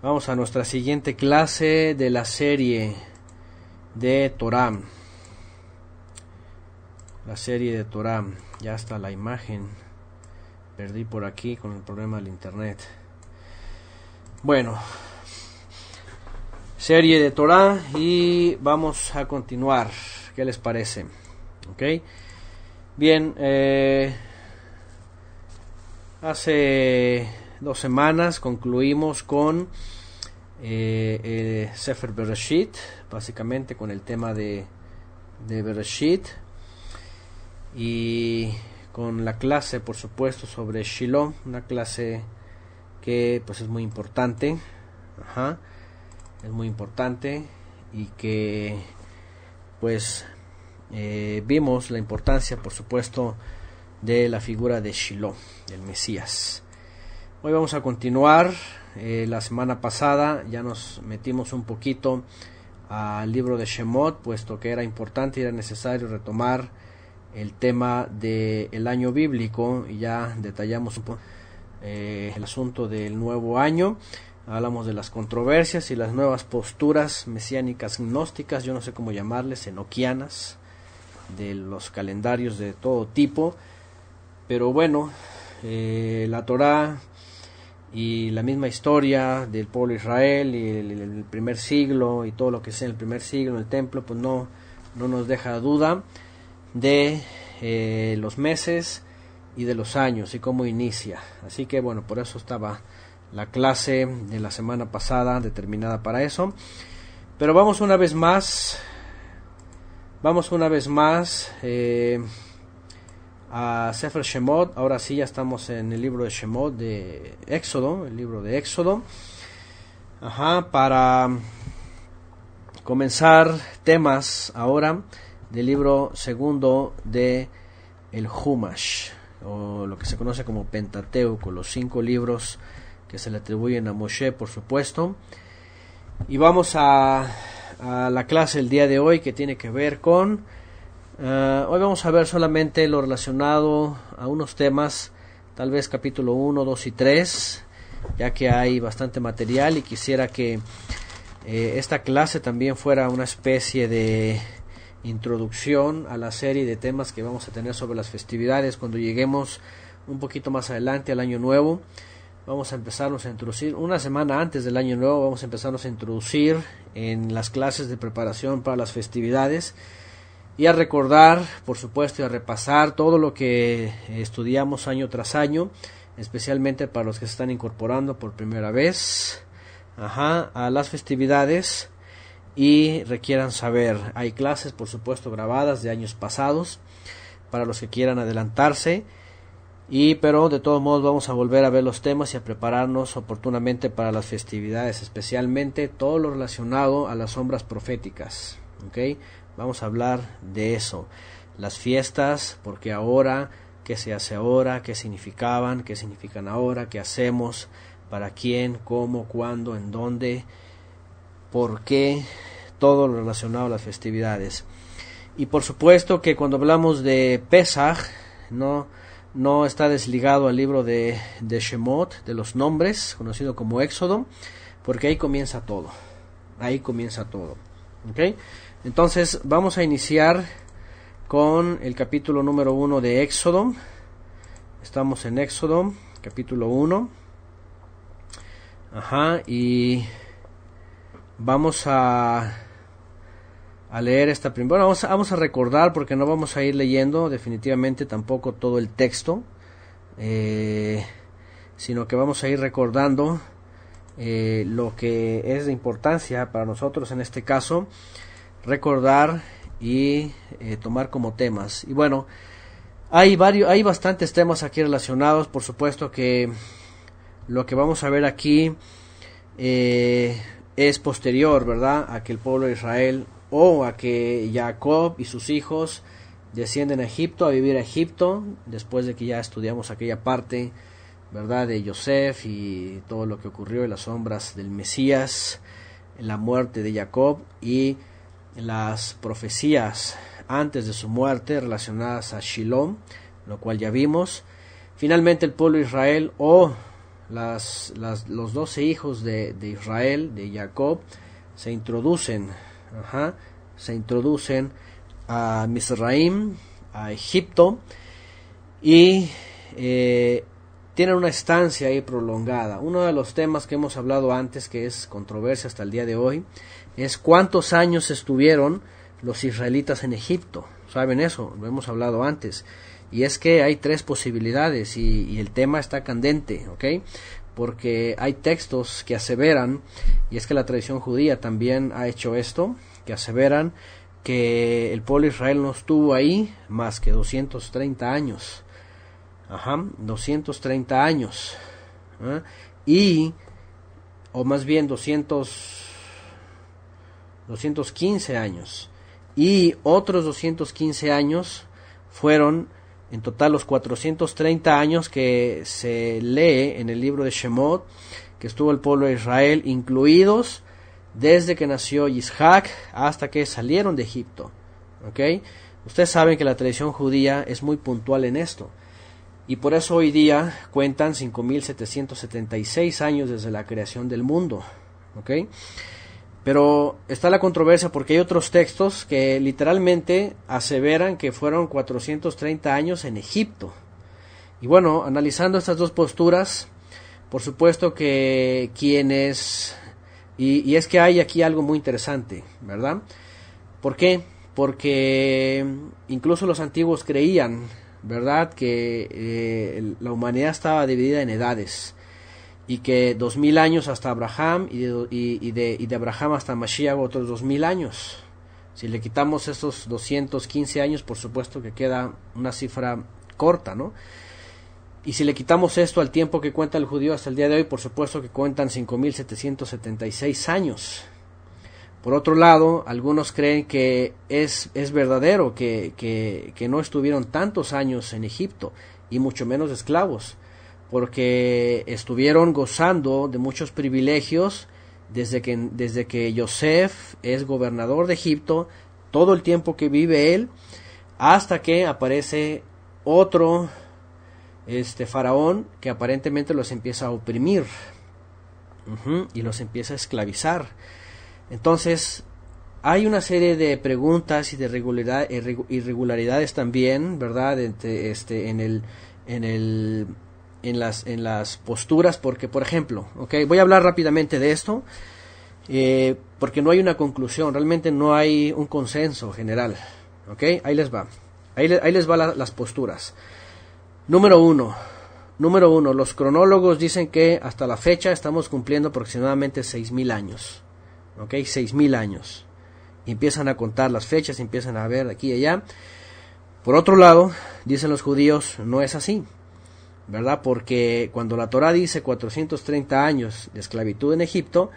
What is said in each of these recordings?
Vamos a nuestra siguiente clase de la serie de Torah. La serie de Torah. Ya está la imagen. Perdí por aquí con el problema del internet. Bueno. Serie de Torah y vamos a continuar. ¿Qué les parece? Ok. Bien. Hace 2 semanas concluimos con Sefer Bereshit, básicamente con el tema de Bereshit, y con la clase, por supuesto, sobre Shiloh, una clase que pues es muy importante, es muy importante, y que pues vimos la importancia, por supuesto, de la figura de Shiloh, del Mesías. Hoy vamos a continuar. La semana pasada ya nos metimos un poquito al libro de Shemot, puesto que era importante y era necesario retomar el tema del año bíblico, y ya detallamos un poco el asunto del nuevo año. Hablamos de las controversias y las nuevas posturas mesiánicas gnósticas, yo no sé cómo llamarles, enoquianas, de los calendarios de todo tipo. Pero bueno, la Torá y la misma historia del pueblo de Israel y el primer siglo y todo lo que sea en el primer siglo, el templo, pues no nos deja duda de los meses y de los años y cómo inicia. Así que bueno, por eso estaba la clase de la semana pasada determinada para eso. Pero vamos una vez más a Sefer Shemot. Ahora sí, ya estamos en el libro de Shemot de Éxodo, el libro de Éxodo, para comenzar temas ahora del libro segundo de el Humash, o lo que se conoce como Pentateuco, los 5 libros que se le atribuyen a Moshe, por supuesto. Y vamos a la clase el día de hoy, que tiene que ver con hoy vamos a ver solamente lo relacionado a unos temas, tal vez capítulo 1, 2 y 3, ya que hay bastante material, y quisiera que esta clase también fuera una especie de introducción a la serie de temas que vamos a tener sobre las festividades. Cuando lleguemos un poquito más adelante al año nuevo, vamos a empezarnos a introducir, una semana antes del año nuevo, vamos a empezarnos a introducir en las clases de preparación para las festividades, y a recordar, por supuesto, y a repasar todo lo que estudiamos año tras año, especialmente para los que se están incorporando por primera vez a las festividades y requieran saber. Hay clases, por supuesto, grabadas de años pasados para los que quieran adelantarse, pero de todos modos vamos a volver a ver los temas y a prepararnos oportunamente para las festividades, especialmente todo lo relacionado a las sombras proféticas. Vamos a hablar de eso, las fiestas, porque ahora, qué se hace ahora, qué significaban, qué significan ahora, qué hacemos, para quién, cómo, cuándo, en dónde, por qué, todo lo relacionado a las festividades. Y por supuesto que cuando hablamos de Pesaj, no está desligado al libro de Shemot, de los nombres, conocido como Éxodo, porque ahí comienza todo. Entonces vamos a iniciar con el capítulo número 1 de Éxodo. Estamos en Éxodo, capítulo 1. Y vamos a leer esta primera. Bueno, vamos a recordar, porque no vamos a ir leyendo definitivamente tampoco todo el texto, sino que vamos a ir recordando lo que es de importancia para nosotros en este caso, recordar y tomar como temas. Y bueno, hay bastantes temas aquí relacionados. Por supuesto que lo que vamos a ver aquí es posterior, ¿verdad?, a que el pueblo de Israel, o a que Jacob y sus hijos descienden a Egipto, a vivir a Egipto, después de que ya estudiamos aquella parte, ¿verdad?, de Yosef y todo lo que ocurrió en las sombras del Mesías, la muerte de Jacob y las profecías antes de su muerte relacionadas a Shiloh, lo cual ya vimos. Finalmente el pueblo de Israel, o los 12 hijos de Israel, de Jacob, se introducen a Misraim, a Egipto, y tienen una estancia ahí prolongada. Uno de los temas que hemos hablado antes, que es controversia hasta el día de hoy, es cuántos años estuvieron los israelitas en Egipto. ¿Saben eso? Lo hemos hablado antes. Y es que hay 3 posibilidades y el tema está candente, ¿ok? Porque hay textos que aseveran, y es que la tradición judía también ha hecho esto, que aseveran que el pueblo de Israel no estuvo ahí más que 230 años. 230 años. O más bien 215 años. Y otros 215 años fueron en total los 430 años que se lee en el libro de Shemot, que estuvo el pueblo de Israel, incluidos desde que nació Isaac hasta que salieron de Egipto. ¿Okay? Ustedes saben que la tradición judía es muy puntual en esto. Y por eso hoy día cuentan 5.776 años desde la creación del mundo. ¿Okay? Pero está la controversia porque hay otros textos que literalmente aseveran que fueron 430 años en Egipto. Y bueno, analizando estas dos posturas, por supuesto que quienes... Y es que hay aquí algo muy interesante, ¿verdad? ¿Por qué? Porque incluso los antiguos creían, ¿verdad?, que la humanidad estaba dividida en edades. Y que 2000 años hasta Abraham y de Abraham hasta Mashiach otros 2000 años. Si le quitamos estos 215 años, por supuesto que queda una cifra corta, ¿no? Y si le quitamos esto al tiempo que cuenta el judío hasta el día de hoy, por supuesto que cuentan 5.776 años. Por otro lado, algunos creen que es verdadero que no estuvieron tantos años en Egipto, y mucho menos esclavos, porque estuvieron gozando de muchos privilegios desde que Yosef es gobernador de Egipto, todo el tiempo que vive él, hasta que aparece otro faraón que aparentemente los empieza a oprimir y los empieza a esclavizar. Entonces hay una serie de preguntas y de irregularidades también, ¿verdad?, en las posturas, porque por ejemplo, voy a hablar rápidamente de esto, porque no hay una conclusión, realmente no hay un consenso general. Ahí les va las posturas. Número uno, los cronólogos dicen que hasta la fecha estamos cumpliendo aproximadamente 6.000 años. 6.000 años. Y empiezan a contar las fechas, empiezan a ver aquí y allá. Por otro lado, dicen los judíos, no es así, ¿verdad? Porque cuando la Torá dice 430 años de esclavitud en Egipto,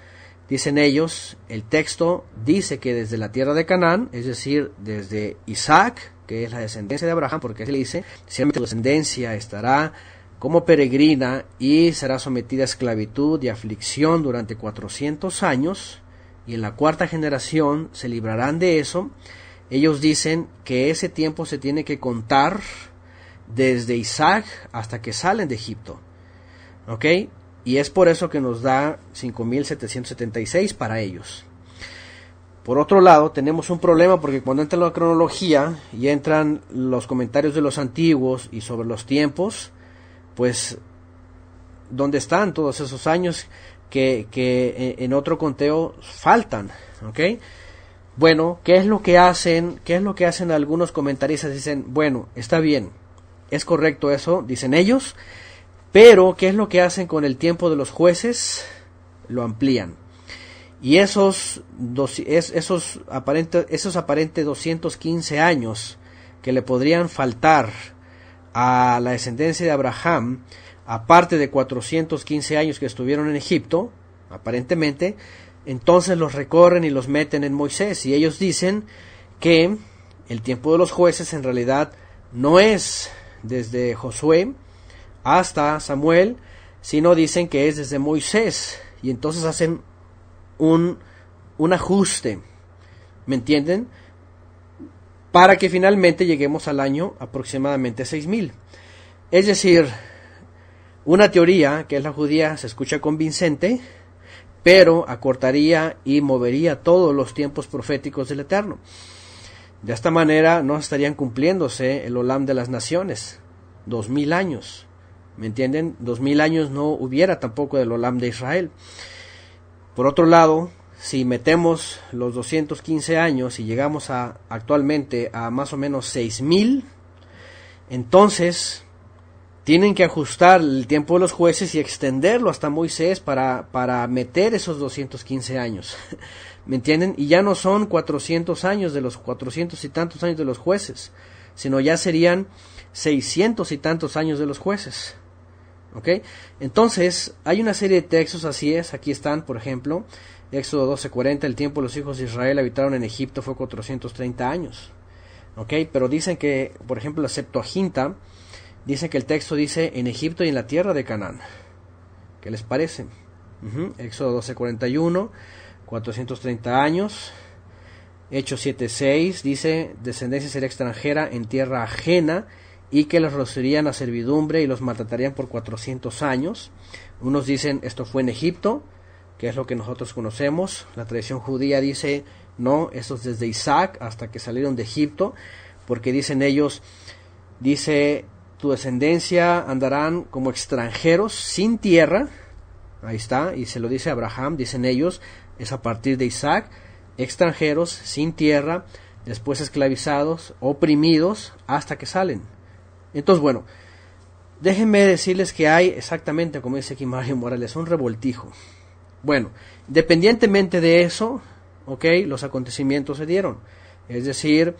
dicen ellos, el texto dice que desde la tierra de Canaán, es decir, desde Isaac, que es la descendencia de Abraham, porque así le dice, siempre tu descendencia estará como peregrina y será sometida a esclavitud y aflicción durante 400 años, y en la 4ª generación se librarán de eso. Ellos dicen que ese tiempo se tiene que contar desde Isaac hasta que salen de Egipto. Y es por eso que nos da 5.776 para ellos. Por otro lado, tenemos un problema porque cuando entra la cronología y entran los comentarios de los antiguos y sobre los tiempos, pues, ¿dónde están todos esos años que en otro conteo faltan? Bueno, ¿qué es lo que hacen algunos comentaristas? Dicen, bueno, está bien, es correcto eso, dicen ellos, pero ¿qué es lo que hacen con el tiempo de los jueces? Lo amplían. Y esos aparentes 215 años que le podrían faltar a la descendencia de Abraham, aparte de 415 años que estuvieron en Egipto, aparentemente, entonces los recorren y los meten en Moisés. Y ellos dicen que el tiempo de los jueces en realidad no es desde Josué hasta Samuel, sino dicen que es desde Moisés. Y entonces hacen un ajuste, ¿me entienden?, para que finalmente lleguemos al año aproximadamente 6.000. Es decir, Una teoría, que es la judía, se escucha convincente, pero acortaría y movería todos los tiempos proféticos del Eterno. De esta manera no estarían cumpliéndose el Olam de las naciones, 2000 años. ¿Me entienden? 2000 años no hubiera tampoco del Olam de Israel. Por otro lado, si metemos los 215 años y llegamos actualmente a más o menos 6000, entonces tienen que ajustar el tiempo de los jueces y extenderlo hasta Moisés para meter esos 215 años. ¿Me entienden? Y ya no son 400 años de los 400 y tantos años de los jueces, sino ya serían 600 y tantos años de los jueces. ¿Ok? Entonces, hay una serie de textos, así es, aquí están, por ejemplo, Éxodo 12:40, el tiempo de los hijos de Israel habitaron en Egipto fue 430 años. ¿Ok? Pero dicen que, por ejemplo, la Septuaginta, dicen que el texto dice en Egipto y en la tierra de Canaán. ¿Qué les parece? Éxodo 12:41, 430 años. Hechos 7:6 dice, descendencia será extranjera en tierra ajena, y que los reducirían a servidumbre y los maltratarían por 400 años. Unos dicen esto fue en Egipto, que es lo que nosotros conocemos. La tradición judía dice no, eso es desde Isaac hasta que salieron de Egipto, porque dicen ellos, dice tu descendencia andarán como extranjeros sin tierra. Ahí está, y se lo dice Abraham, dicen ellos, es a partir de Isaac, extranjeros sin tierra, después esclavizados, oprimidos hasta que salen. Entonces, bueno, déjenme decirles que hay exactamente, como dice aquí Mario Morales, un revoltijo. Bueno, independientemente de eso, ok, los acontecimientos se dieron. Es decir,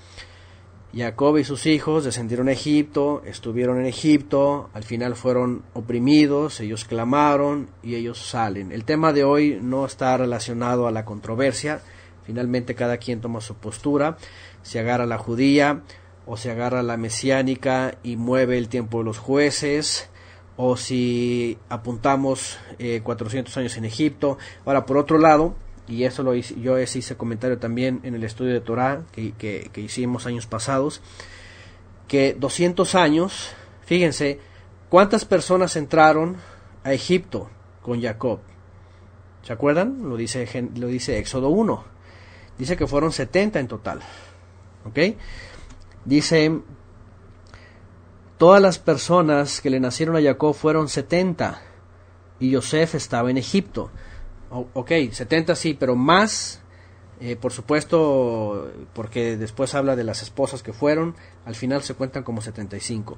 Jacob y sus hijos descendieron a Egipto, estuvieron en Egipto, al final fueron oprimidos, ellos clamaron y ellos salen. El tema de hoy no está relacionado a la controversia, finalmente cada quien toma su postura, se agarra la judía, o se agarra la mesiánica y mueve el tiempo de los jueces, o si apuntamos 400 años en Egipto. Ahora, por otro lado, y eso lo hice, yo hice comentario también en el estudio de Torah que hicimos años pasados, que 200 años, fíjense, ¿cuántas personas entraron a Egipto con Jacob? ¿Se acuerdan? Lo dice Éxodo 1. Dice que fueron 70 en total. ¿Ok? Dice, todas las personas que le nacieron a Jacob fueron 70 y Yosef estaba en Egipto. Ok, 70 sí, pero más, por supuesto, porque después habla de las esposas que fueron, al final se cuentan como 75.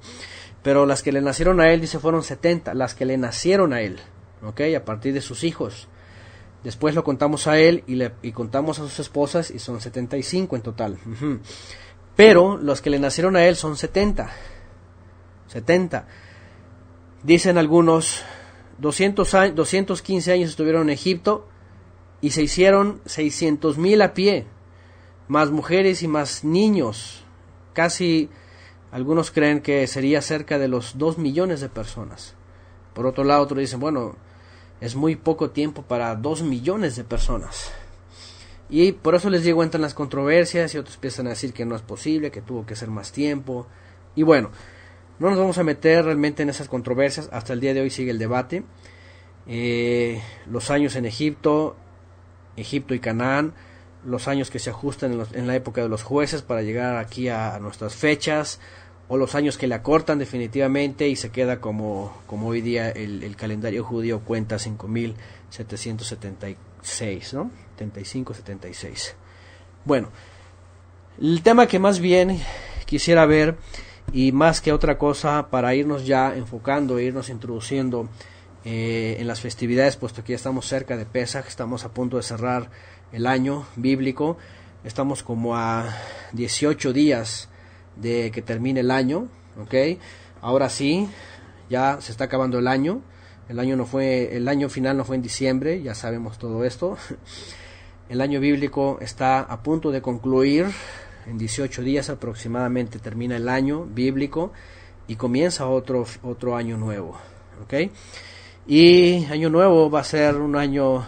Pero las que le nacieron a él, dice, fueron 70, las que le nacieron a él, ok, a partir de sus hijos. Después lo contamos a él y contamos a sus esposas y son 75 en total. Pero los que le nacieron a él son 70. Dicen algunos, 215 años estuvieron en Egipto y se hicieron 600,000 a pie, más mujeres y más niños. Casi algunos creen que sería cerca de los 2 millones de personas. Por otro lado, otros dicen, bueno, es muy poco tiempo para 2 millones de personas. Y por eso les digo, entran las controversias y otros empiezan a decir que no es posible, que tuvo que ser más tiempo. Y bueno, no nos vamos a meter realmente en esas controversias. Hasta el día de hoy sigue el debate. Los años en Egipto y Canaán, los años que se ajustan en la época de los jueces para llegar aquí a nuestras fechas, o los años que le acortan definitivamente y se queda como hoy día el calendario judío cuenta 5776, ¿no? 75-76. Bueno, el tema que más bien quisiera ver, y más que otra cosa, para irnos ya enfocando, irnos introduciendo en las festividades, puesto que ya estamos cerca de Pesaj, estamos a punto de cerrar el año bíblico, estamos como a 18 días de que termine el año, ¿ok? Ahora sí, ya se está acabando el año. El año final no fue en diciembre, ya sabemos todo esto. El año bíblico está a punto de concluir, en 18 días aproximadamente termina el año bíblico y comienza otro año nuevo, ¿ok? Y año nuevo va a ser un año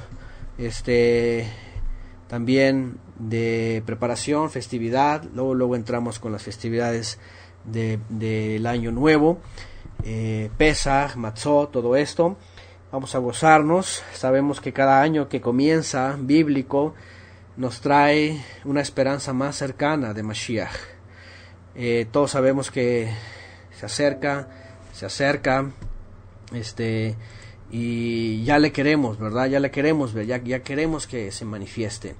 también de preparación, festividad, luego entramos con las festividades del año nuevo. Pesaj, Matzot, todo esto. Vamos a gozarnos. Sabemos que cada año que comienza bíblico nos trae una esperanza más cercana de Mashiach. Todos sabemos que se acerca, y ya le queremos, ¿verdad? Ya le queremos ver, ya queremos que se manifieste.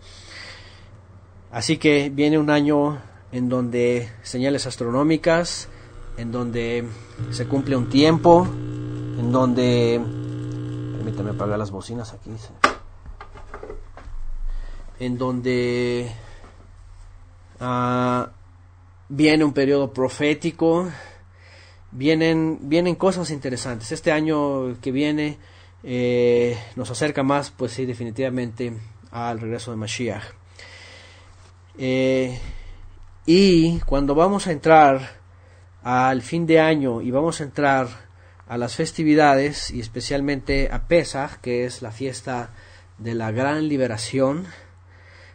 Así que viene un año en donde señales astronómicas, en donde se cumple un tiempo, en donde... Permítame apagar las bocinas aquí. En donde viene un periodo profético, vienen cosas interesantes. Este año que viene nos acerca más, pues sí, definitivamente al regreso de Mashiach. Y cuando vamos a entrar al fin de año y vamos a entrar a las festividades, y especialmente a Pesaj, que es la fiesta de la gran liberación,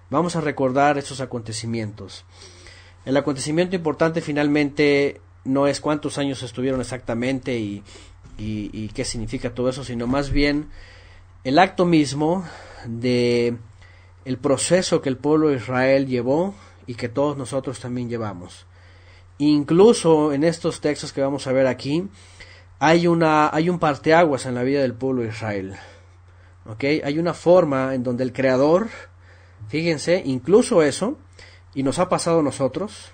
vamos a recordar esos acontecimientos. El acontecimiento importante finalmente no es cuántos años estuvieron exactamente y qué significa todo eso, sino más bien el acto mismo de el proceso que el pueblo de Israel llevó y que todos nosotros también llevamos. Incluso en estos textos que vamos a ver aquí hay un parteaguas en la vida del pueblo de Israel. ¿Okay? Hay una forma en donde el Creador, fíjense, incluso eso, y nos ha pasado a nosotros,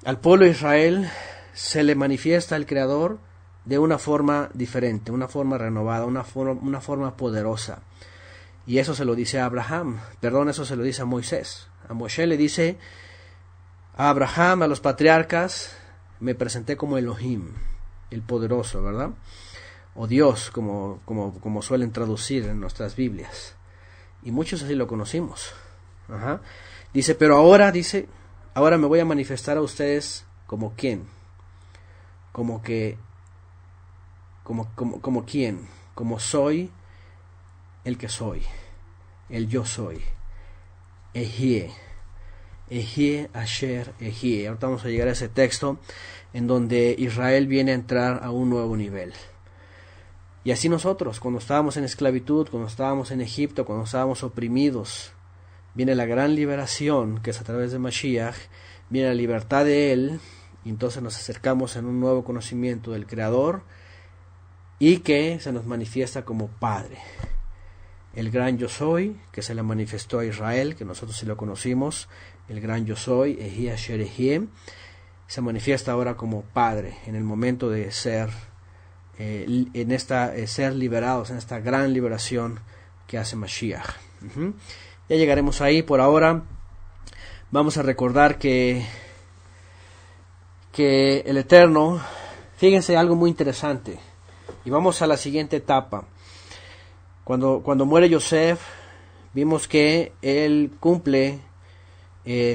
al pueblo de Israel se le manifiesta el Creador de una forma diferente, una forma renovada, una forma poderosa. Y eso se lo dice a Abraham, eso se lo dice a Moisés. A Moshe le dice a Abraham, a los patriarcas, me presenté como Elohim, el poderoso, ¿verdad? O Dios, como suelen traducir en nuestras Biblias. Y muchos así lo conocimos. Ajá. Dice, pero ahora me voy a manifestar a ustedes como quién. Como quién. Como soy el que soy. El yo soy. Ejie Asher Ejie. Ahorita vamos a llegar a ese texto en donde Israel viene a entrar a un nuevo nivel. Y así nosotros, cuando estábamos en esclavitud, cuando estábamos en Egipto, cuando estábamos oprimidos, viene la gran liberación, que es a través de Mashiach, viene la libertad de Él, y entonces nos acercamos en un nuevo conocimiento del Creador, y que se nos manifiesta como Padre. El gran Yo Soy, que se le manifestó a Israel, que nosotros sí lo conocimos, el gran Yo Soy, Ejie Asher Ejie, se manifiesta ahora como Padre, en el momento de ser ser liberados en esta gran liberación que hace Mashiach. Ya llegaremos ahí. Por ahora vamos a recordar que el Eterno, fíjense algo muy interesante, y vamos a la siguiente etapa. Cuando muere Yosef, vimos que él cumple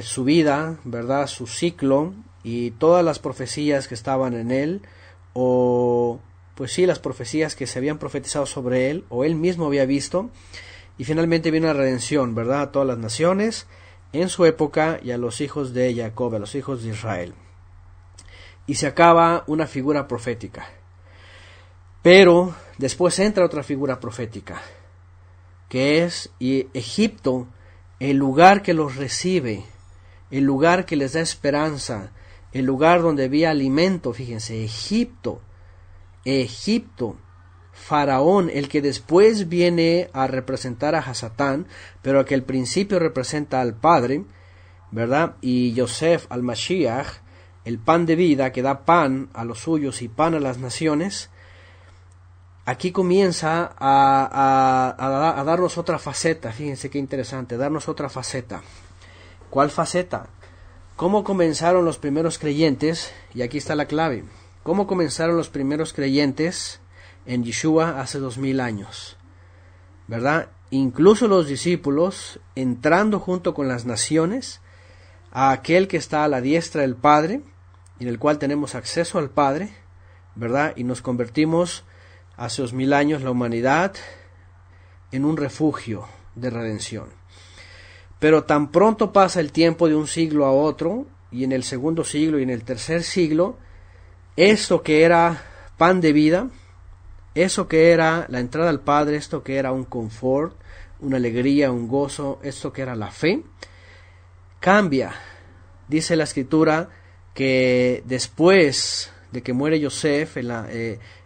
su vida, ¿verdad?, su ciclo, y todas las profecías que estaban en él, o pues sí, las profecías que se habían profetizado sobre él, o él mismo había visto, y finalmente viene la redención, ¿verdad?, a todas las naciones, en su época, y a los hijos de Jacob, a los hijos de Israel. Y se acaba una figura profética. Pero después entra otra figura profética, que es Egipto, el lugar que los recibe, el lugar que les da esperanza, el lugar donde había alimento. Fíjense, Egipto, Faraón, el que después viene a representar a Hasatán, pero que al principio representa al Padre, ¿verdad? Y Yosef al Mashiach, el pan de vida que da pan a los suyos y pan a las naciones. Aquí comienza a darnos otra faceta. Fíjense qué interesante, darnos otra faceta. ¿Cuál faceta? ¿Cómo comenzaron los primeros creyentes? Y aquí está la clave. ¿Cómo comenzaron los primeros creyentes en Yeshua hace 2000 años? ¿Verdad? Incluso los discípulos, entrando junto con las naciones, a aquel que está a la diestra del Padre, en el cual tenemos acceso al Padre, ¿verdad? Y nos convertimos hace 2000 años la humanidad en un refugio de redención. Pero tan pronto pasa el tiempo de un siglo a otro, y en el segundo siglo y en el tercer siglo, esto que era pan de vida, eso que era la entrada al Padre, esto que era un confort, una alegría, un gozo, esto que era la fe, cambia. Dice la Escritura que después de que muere Yosef, en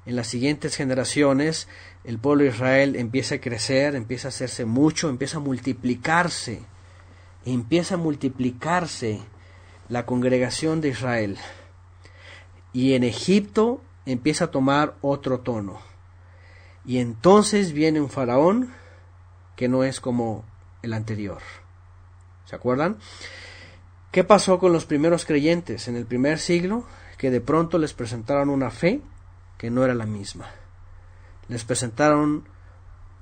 las siguientes generaciones, el pueblo de Israel empieza a crecer, empieza a hacerse mucho, empieza a multiplicarse la congregación de Israel. Y en Egipto empieza a tomar otro tono. Y entonces viene un faraón que no es como el anterior. ¿Se acuerdan? ¿Qué pasó con los primeros creyentes en el primer siglo? Que de pronto les presentaron una fe que no era la misma. Les presentaron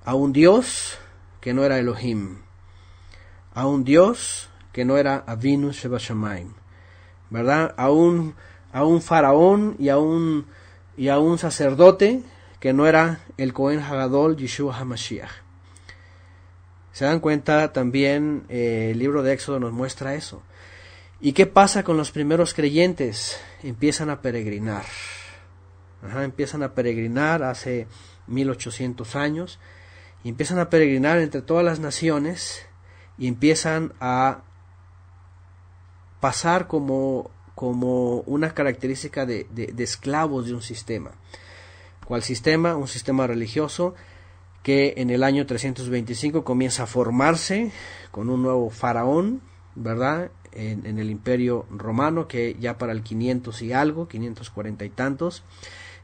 a un Dios que no era Elohim, a un Dios que no era Avinu Shebashamayim, ¿verdad? A un faraón y a un sacerdote que no era el Cohen Hagadol Yeshua HaMashiach. Se dan cuenta también, el libro de Éxodo nos muestra eso. ¿Y qué pasa con los primeros creyentes? Empiezan a peregrinar. Empiezan a peregrinar hace 1800 años. Y empiezan a peregrinar entre todas las naciones. Y empiezan a pasar como una característica de esclavos de un sistema. ¿Cuál sistema? Un sistema religioso que en el año 325 comienza a formarse con un nuevo faraón, ¿verdad? En el Imperio Romano, que ya para el 500 y algo, 540 y tantos,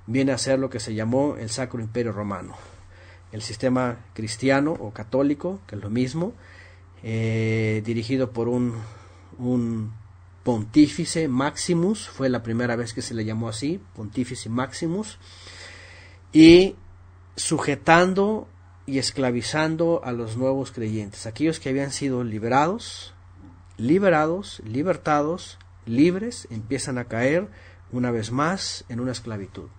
viene a ser lo que se llamó el Sacro Imperio Romano. El sistema cristiano o católico, que es lo mismo, dirigido por un Pontífice Maximus, fue la primera vez que se le llamó así, Pontífice Maximus, y sujetando y esclavizando a los nuevos creyentes, aquellos que habían sido libertados, libres, empiezan a caer una vez más en una esclavitud.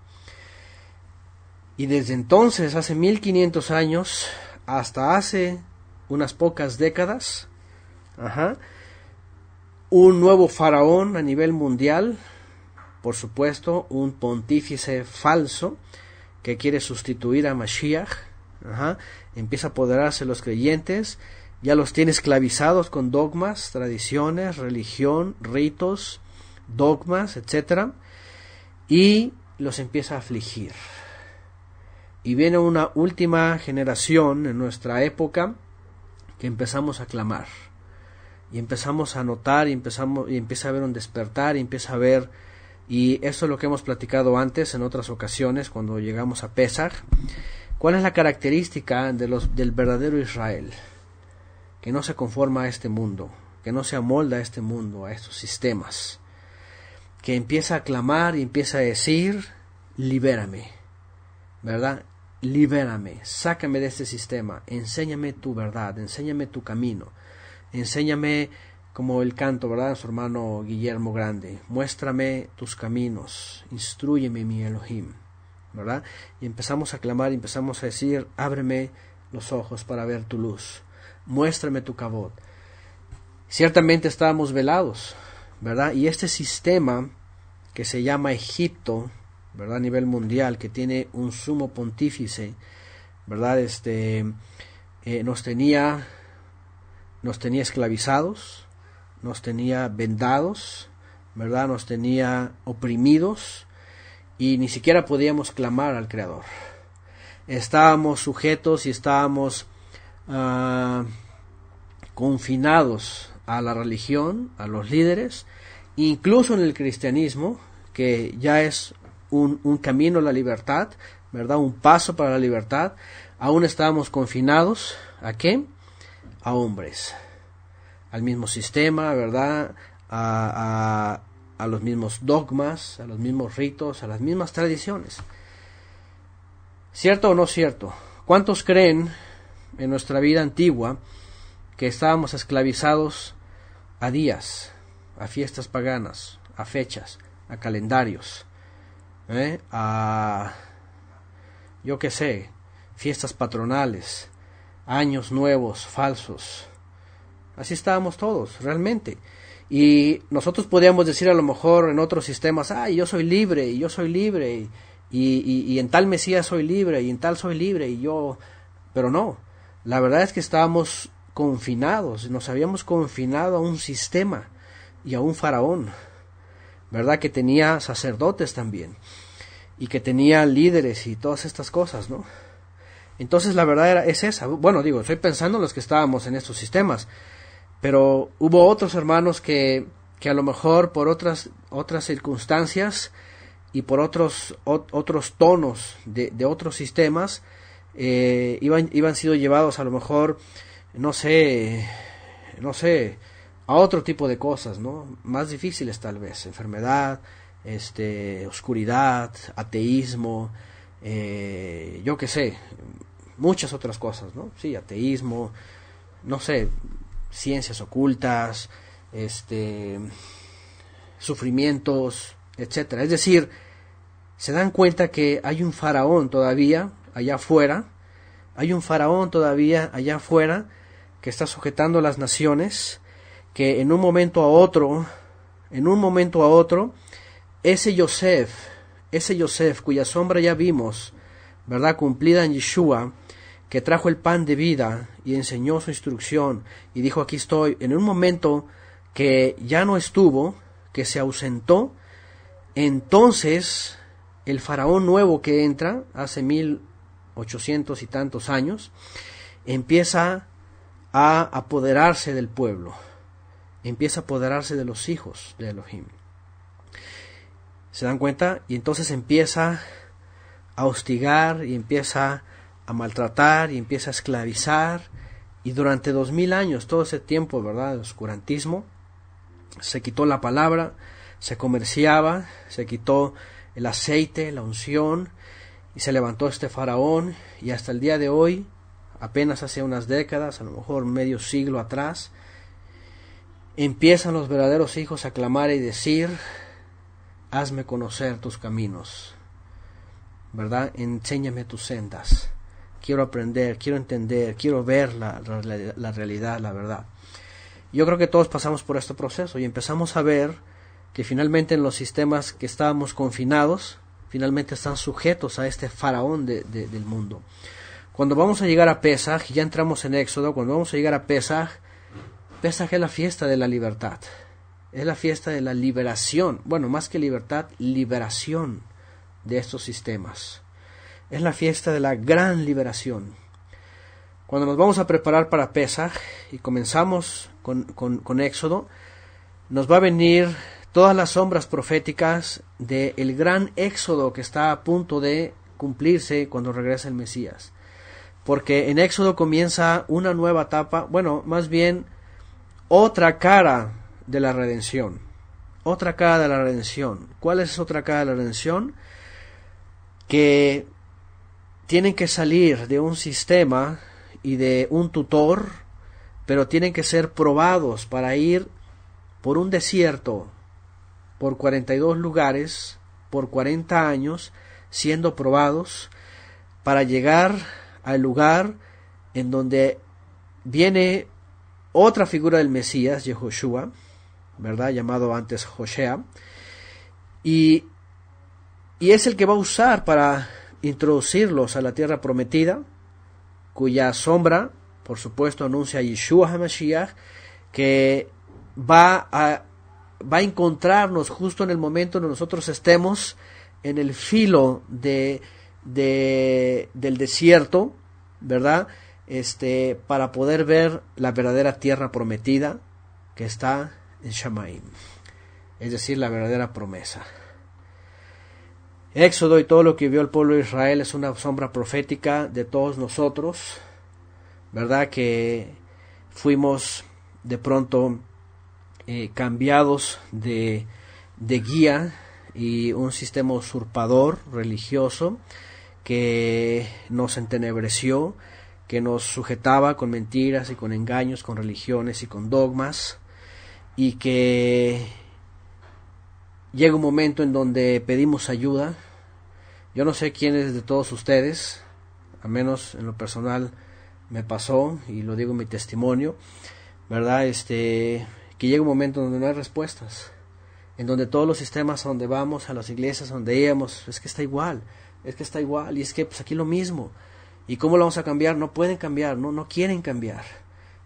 Y desde entonces, hace 1500 años, hasta hace unas pocas décadas, un nuevo faraón a nivel mundial, por supuesto, un pontífice falso que quiere sustituir a Mashiach, empieza a apoderarse de los creyentes, ya los tiene esclavizados con dogmas, tradiciones, religión, ritos, dogmas, etc. Y los empieza a afligir. Y viene una última generación en nuestra época que empezamos a clamar. Y empezamos a notar, y empieza a haber un despertar, y empieza a haber, y esto es lo que hemos platicado antes en otras ocasiones cuando llegamos a Pesach. ¿Cuál es la característica del verdadero Israel? Que no se conforma a este mundo, que no se amolda a este mundo, a estos sistemas, que empieza a clamar y empieza a decir, libérame, ¿verdad? Libérame, sácame de este sistema, enséñame tu verdad, enséñame tu camino, enséñame, como el canto, ¿verdad? Su hermano Guillermo Grande, muéstrame tus caminos, instrúyeme mi Elohim, ¿verdad? Y empezamos a clamar y empezamos a decir, ábreme los ojos para ver tu luz, muéstrame tu kabod. Ciertamente estábamos velados, ¿verdad? Y este sistema que se llama Egipto, ¿verdad? A nivel mundial, que tiene un sumo pontífice, ¿verdad? Nos tenía esclavizados, nos tenía vendados, ¿verdad? Nos tenía oprimidos y ni siquiera podíamos clamar al Creador. Estábamos sujetos y estábamos confinados a la religión, a los líderes, incluso en el cristianismo, que ya es un camino a la libertad, ¿verdad? Un paso para la libertad. Aún estábamos confinados, ¿a qué? A hombres, al mismo sistema, ¿verdad? A los mismos dogmas, a los mismos ritos, a las mismas tradiciones. ¿Cierto o no cierto? ¿Cuántos creen en nuestra vida antigua que estábamos esclavizados a días, a fiestas paganas, a fechas, a calendarios, a, yo qué sé, fiestas patronales, años nuevos falsos? Así estábamos todos, realmente. Y nosotros podríamos decir a lo mejor en otros sistemas, yo soy libre, y yo soy libre, y en tal Mesías soy libre, y en tal soy libre, y yo... Pero no, la verdad es que estábamos confinados, nos habíamos confinado a un sistema y a un faraón, ¿verdad? Que tenía sacerdotes también, y que tenía líderes y todas estas cosas, ¿no? Entonces la verdad es esa. Bueno, digo, estoy pensando en los que estábamos en estos sistemas, pero hubo otros hermanos que a lo mejor por otras circunstancias y por otros tonos de otros sistemas iban sido llevados a lo mejor no sé a otro tipo de cosas, ¿no? Más difíciles tal vez, enfermedad, oscuridad, ateísmo, yo qué sé, muchas otras cosas, ¿no? Sí, ateísmo, no sé, ciencias ocultas, sufrimientos, etcétera. Es decir, se dan cuenta que hay un faraón todavía allá afuera, que está sujetando las naciones, que en un momento a otro, ese Yosef cuya sombra ya vimos, ¿verdad?, cumplida en Yeshua, que trajo el pan de vida y enseñó su instrucción y dijo, aquí estoy, en un momento que ya no estuvo, que se ausentó, entonces el faraón nuevo que entra, hace 1800 y tantos años, empieza a apoderarse del pueblo, empieza a apoderarse de los hijos de Elohim. ¿Se dan cuenta? Y entonces empieza a hostigar y empieza a maltratar y empieza a esclavizar, y durante 2000 años, todo ese tiempo, ¿verdad?, de oscurantismo, se quitó la palabra, se comerciaba, se quitó el aceite, la unción, y se levantó este faraón, y hasta el día de hoy, apenas hace unas décadas, a lo mejor medio siglo atrás, empiezan los verdaderos hijos a clamar y decir, hazme conocer tus caminos, ¿verdad? Enséñame tus sendas. Quiero aprender, quiero entender, quiero ver la realidad, la verdad. Yo creo que todos pasamos por este proceso y empezamos a ver que finalmente en los sistemas que estábamos confinados, finalmente están sujetos a este faraón del mundo. Cuando vamos a llegar a Pesaj, ya entramos en Éxodo, cuando vamos a llegar a Pesaj es la fiesta de la libertad, es la fiesta de la liberación, bueno, más que libertad, liberación de estos sistemas. Es la fiesta de la gran liberación. Cuando nos vamos a preparar para Pesaj y comenzamos con Éxodo, nos va a venir todas las sombras proféticas del gran Éxodo que está a punto de cumplirse cuando regresa el Mesías. Porque en Éxodo comienza una nueva etapa, bueno, más bien otra cara de la redención. Otra cara de la redención. ¿Cuál es otra cara de la redención? Que tienen que salir de un sistema y de un tutor, pero tienen que ser probados para ir por un desierto, por 42 lugares, por 40 años, siendo probados, para llegar al lugar en donde viene otra figura del Mesías, Yehoshua, ¿verdad?, llamado antes Joshea, y es el que va a usar para introducirlos a la tierra prometida, cuya sombra, por supuesto, anuncia a Yeshua HaMashiach, que va a encontrarnos justo en el momento en que nosotros estemos en el filo del desierto, ¿verdad?, para poder ver la verdadera tierra prometida que está en Shamaim, es decir, la verdadera promesa. Éxodo y todo lo que vio el pueblo de Israel es una sombra profética de todos nosotros, ¿verdad?, que fuimos de pronto cambiados de guía y un sistema usurpador religioso que nos entenebreció, que nos sujetaba con mentiras y con engaños, con religiones y con dogmas, y que llega un momento en donde pedimos ayuda. Yo no sé quiénes de todos ustedes, al menos en lo personal me pasó, y lo digo en mi testimonio, ¿verdad?, que llega un momento donde no hay respuestas, en donde todos los sistemas a donde vamos, a las iglesias a donde íbamos, es que está igual, y es que pues aquí lo mismo, y cómo lo vamos a cambiar, no pueden cambiar, no quieren cambiar,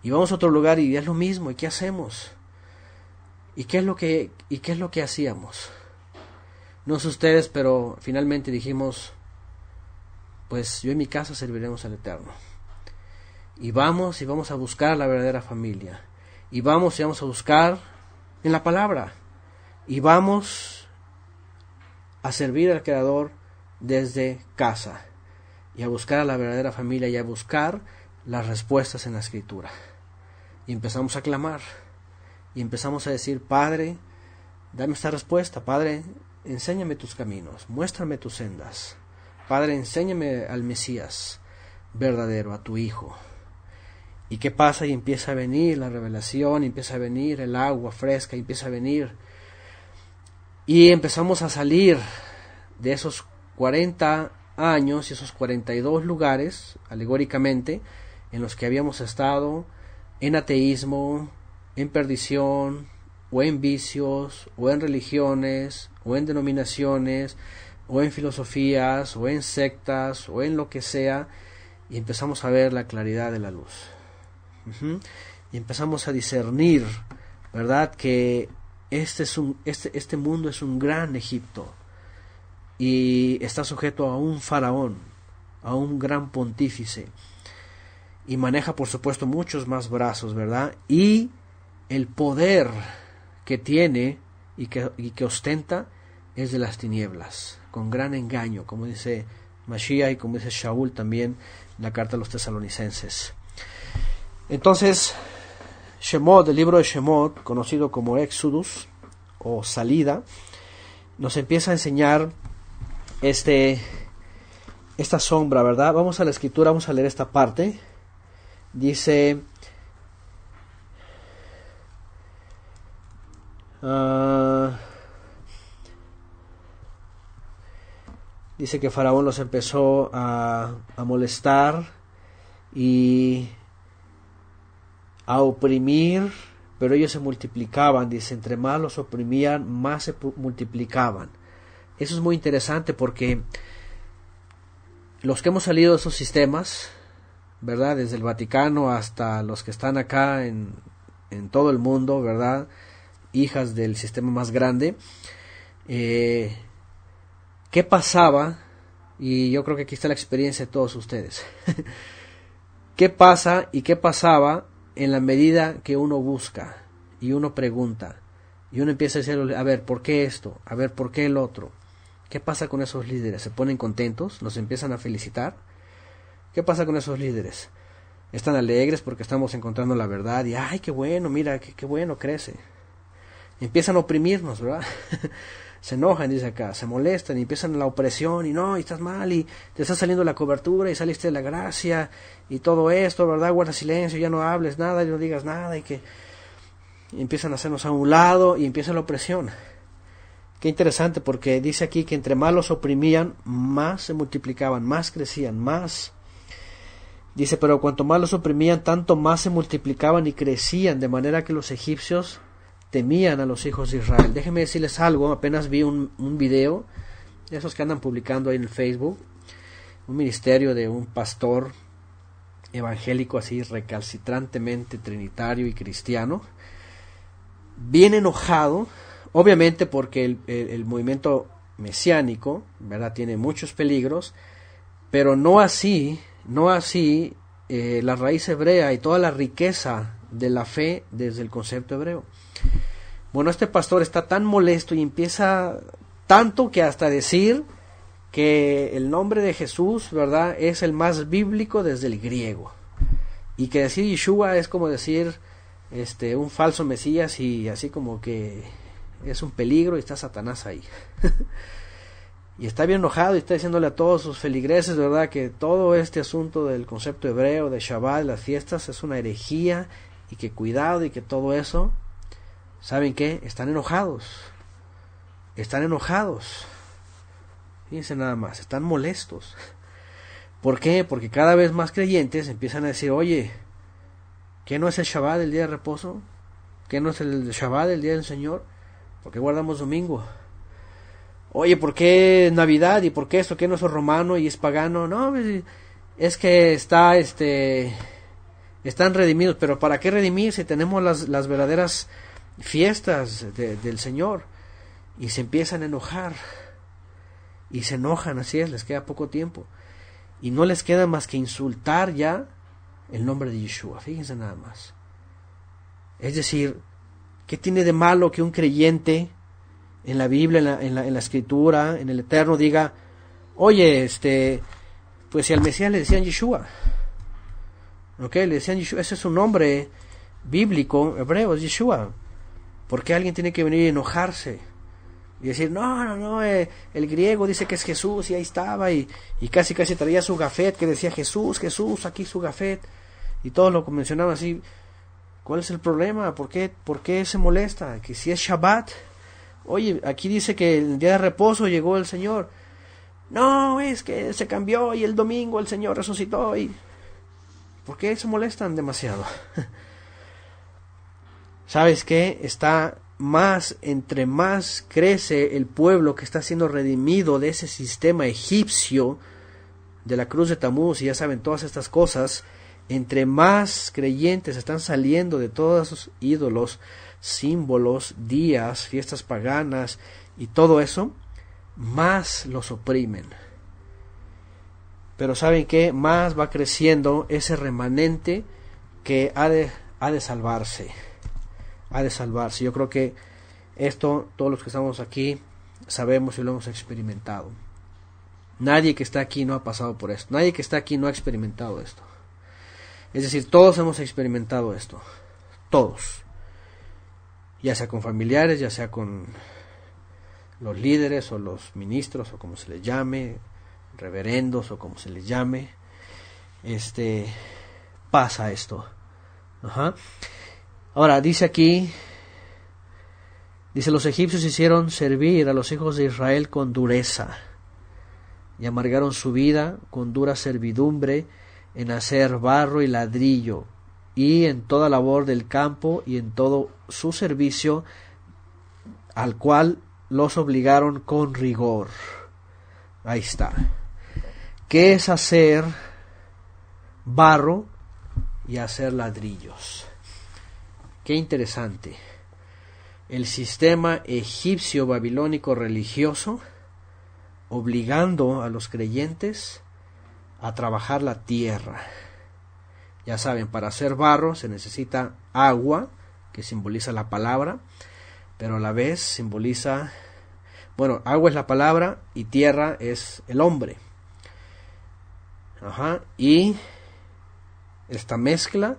y vamos a otro lugar y es lo mismo, ¿y qué hacemos? ¿Y qué es lo que hacíamos? No sé ustedes, pero finalmente dijimos, pues yo en mi casa serviremos al Eterno. Y vamos a buscar la verdadera familia. Y vamos a buscar en la palabra. Y vamos a servir al Creador desde casa. Y a buscar a la verdadera familia y a buscar las respuestas en la Escritura. Y empezamos a clamar. Y empezamos a decir, Padre, dame esta respuesta. Padre, enséñame tus caminos, muéstrame tus sendas. Padre, enséñame al Mesías verdadero, a tu Hijo. ¿Y qué pasa? Y empieza a venir la revelación, empieza a venir el agua fresca, empieza a venir. Y empezamos a salir de esos 40 años y esos 42 lugares, alegóricamente, en los que habíamos estado en ateísmo, en perdición, o en vicios, o en religiones, o en denominaciones, o en filosofías, o en sectas, o en lo que sea, y empezamos a ver la claridad de la luz. Y empezamos a discernir, ¿verdad?, que este mundo es un gran Egipto, y está sujeto a un faraón, a un gran pontífice, y maneja por supuesto muchos más brazos, ¿verdad?, y el poder que tiene y que ostenta es de las tinieblas, con gran engaño, como dice Mashiach y como dice Shaul también en la carta a los tesalonicenses. Entonces, Shemot, el libro de Shemot, conocido como Éxodus o Salida, nos empieza a enseñar esta sombra, ¿verdad? Vamos a la escritura, vamos a leer esta parte. Dice... dice que Faraón los empezó a molestar y a oprimir, pero ellos se multiplicaban. Dice, entre más los oprimían, más se multiplicaban. Eso es muy interesante porque los que hemos salido de esos sistemas, ¿verdad?, desde el Vaticano hasta los que están acá en todo el mundo, ¿verdad?, hijas del sistema más grande, ¿qué pasaba? Y yo creo que aquí está la experiencia de todos ustedes. ¿Qué pasa y qué pasaba en la medida que uno busca y uno pregunta y uno empieza a decir, a ver, ¿por qué esto? A ver, ¿por qué el otro? ¿Qué pasa con esos líderes? ¿Se ponen contentos? ¿Nos empiezan a felicitar? ¿Qué pasa con esos líderes? Están alegres porque estamos encontrando la verdad y ¡ay, qué bueno! Mira, qué bueno, crece. Empiezan a oprimirnos, ¿verdad? Se enojan, dice acá, se molestan y empiezan la opresión y no, y estás mal y te está saliendo la cobertura y saliste de la gracia y todo esto, ¿verdad? Guarda silencio, ya no hables nada y no digas nada y empiezan a hacernos a un lado y empieza la opresión. Qué interesante porque dice aquí que entre más los oprimían, más se multiplicaban, más crecían, más. Dice, pero cuanto más los oprimían, tanto más se multiplicaban y crecían, de manera que los egipcios temían a los hijos de Israel. Déjenme decirles algo, apenas vi un video, de esos que andan publicando ahí en el Facebook, un ministerio de un pastor evangélico así recalcitrantemente trinitario y cristiano, bien enojado, obviamente porque el movimiento mesiánico, ¿verdad?, tiene muchos peligros, pero no así la raíz hebrea y toda la riqueza de la fe desde el concepto hebreo. Bueno, este pastor está tan molesto y empieza tanto que hasta decir que el nombre de Jesús, ¿verdad?, es el más bíblico desde el griego, y que decir Yeshua es como decir un falso Mesías, y así como que es un peligro y está Satanás ahí. Y está bien enojado y está diciéndole a todos sus feligreses, ¿verdad?, que todo este asunto del concepto hebreo, de Shabbat, las fiestas, es una herejía, y que cuidado y que todo eso. ¿Saben qué? Están enojados. Fíjense nada más, están molestos. ¿Por qué? Porque cada vez más creyentes empiezan a decir, oye, ¿qué no es el Shabbat, el día de reposo? ¿qué no es el Shabbat, el día del Señor? ¿Por qué guardamos domingo? Oye, ¿por qué Navidad? ¿Y por qué esto? ¿Qué no es romano y es pagano? No, es que están redimidos. Pero ¿para qué redimir si tenemos las verdaderas fiestas del Señor? Y se empiezan a enojar. Y se enojan, así es, les queda poco tiempo. Y no les queda más que insultar ya el nombre de Yeshua. Fíjense nada más. Es decir, ¿qué tiene de malo que un creyente en la Biblia, en la Escritura, en el Eterno diga, oye, pues si al Mesías le decían Yeshua, ¿ok? Le decían Yeshua, ese es un nombre bíblico, hebreo, es Yeshua. ¿Por qué alguien tiene que venir a enojarse? Y decir, no, el griego dice que es Jesús, y ahí estaba, y casi traía su gafet que decía Jesús, aquí su gafet, y todos lo mencionaban así. ¿Cuál es el problema? ¿Por qué se molesta? Que si es Shabbat, oye, aquí dice que el día de reposo llegó el Señor. No, es que se cambió, y el domingo el Señor resucitó, y ¿por qué se molestan demasiado? ¿Sabes qué? Entre más crece el pueblo que está siendo redimido de ese sistema egipcio de la cruz de Tamuz, y ya saben todas estas cosas, entre más creyentes están saliendo de todos esos ídolos, símbolos, días, fiestas paganas y todo eso, más los oprimen. Pero ¿saben qué? Más va creciendo ese remanente que ha de salvarse. Ha de salvarse. Yo creo que esto, todos los que estamos aquí, sabemos y lo hemos experimentado. Nadie que está aquí no ha pasado por esto. Nadie que está aquí no ha experimentado esto. Es decir, todos hemos experimentado esto. Todos. Ya sea con familiares, ya sea con los líderes o los ministros o como se les llame, reverendos o como se les llame. Pasa esto. Ajá. Ahora, dice aquí, los egipcios hicieron servir a los hijos de Israel con dureza y amargaron su vida con dura servidumbre en hacer barro y ladrillo y en toda labor del campo y en todo su servicio, al cual los obligaron con rigor. Ahí está. ¿Qué es hacer barro y hacer ladrillos? Qué interesante. El sistema egipcio babilónico religioso obligando a los creyentes a trabajar la tierra. Ya saben, para hacer barro se necesita agua, que simboliza la palabra, pero a la vez simboliza, agua es la palabra y tierra es el hombre. Y esta mezcla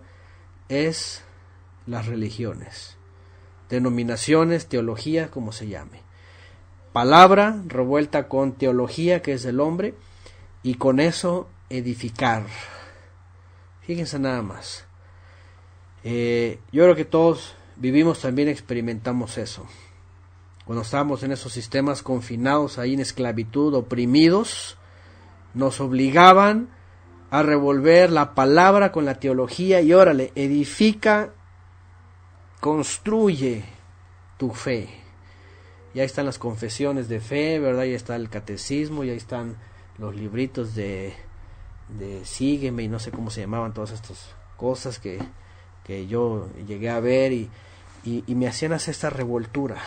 es las religiones, denominaciones, teología, como se llame. Palabra revuelta con teología, que es del hombre, y con eso edificar. Fíjense nada más. Yo creo que todos vivimos, también experimentamos eso. Cuando estábamos en esos sistemas confinados, ahí en esclavitud, oprimidos, nos obligaban a revolver la palabra con la teología y órale, edifica, construye tu fe. Y ahí están las confesiones de fe, ¿verdad? Ya está el catecismo, ya están los libritos de Sígueme y no sé cómo se llamaban todas estas cosas que yo llegué a ver y me hacían hacer esta revoltura.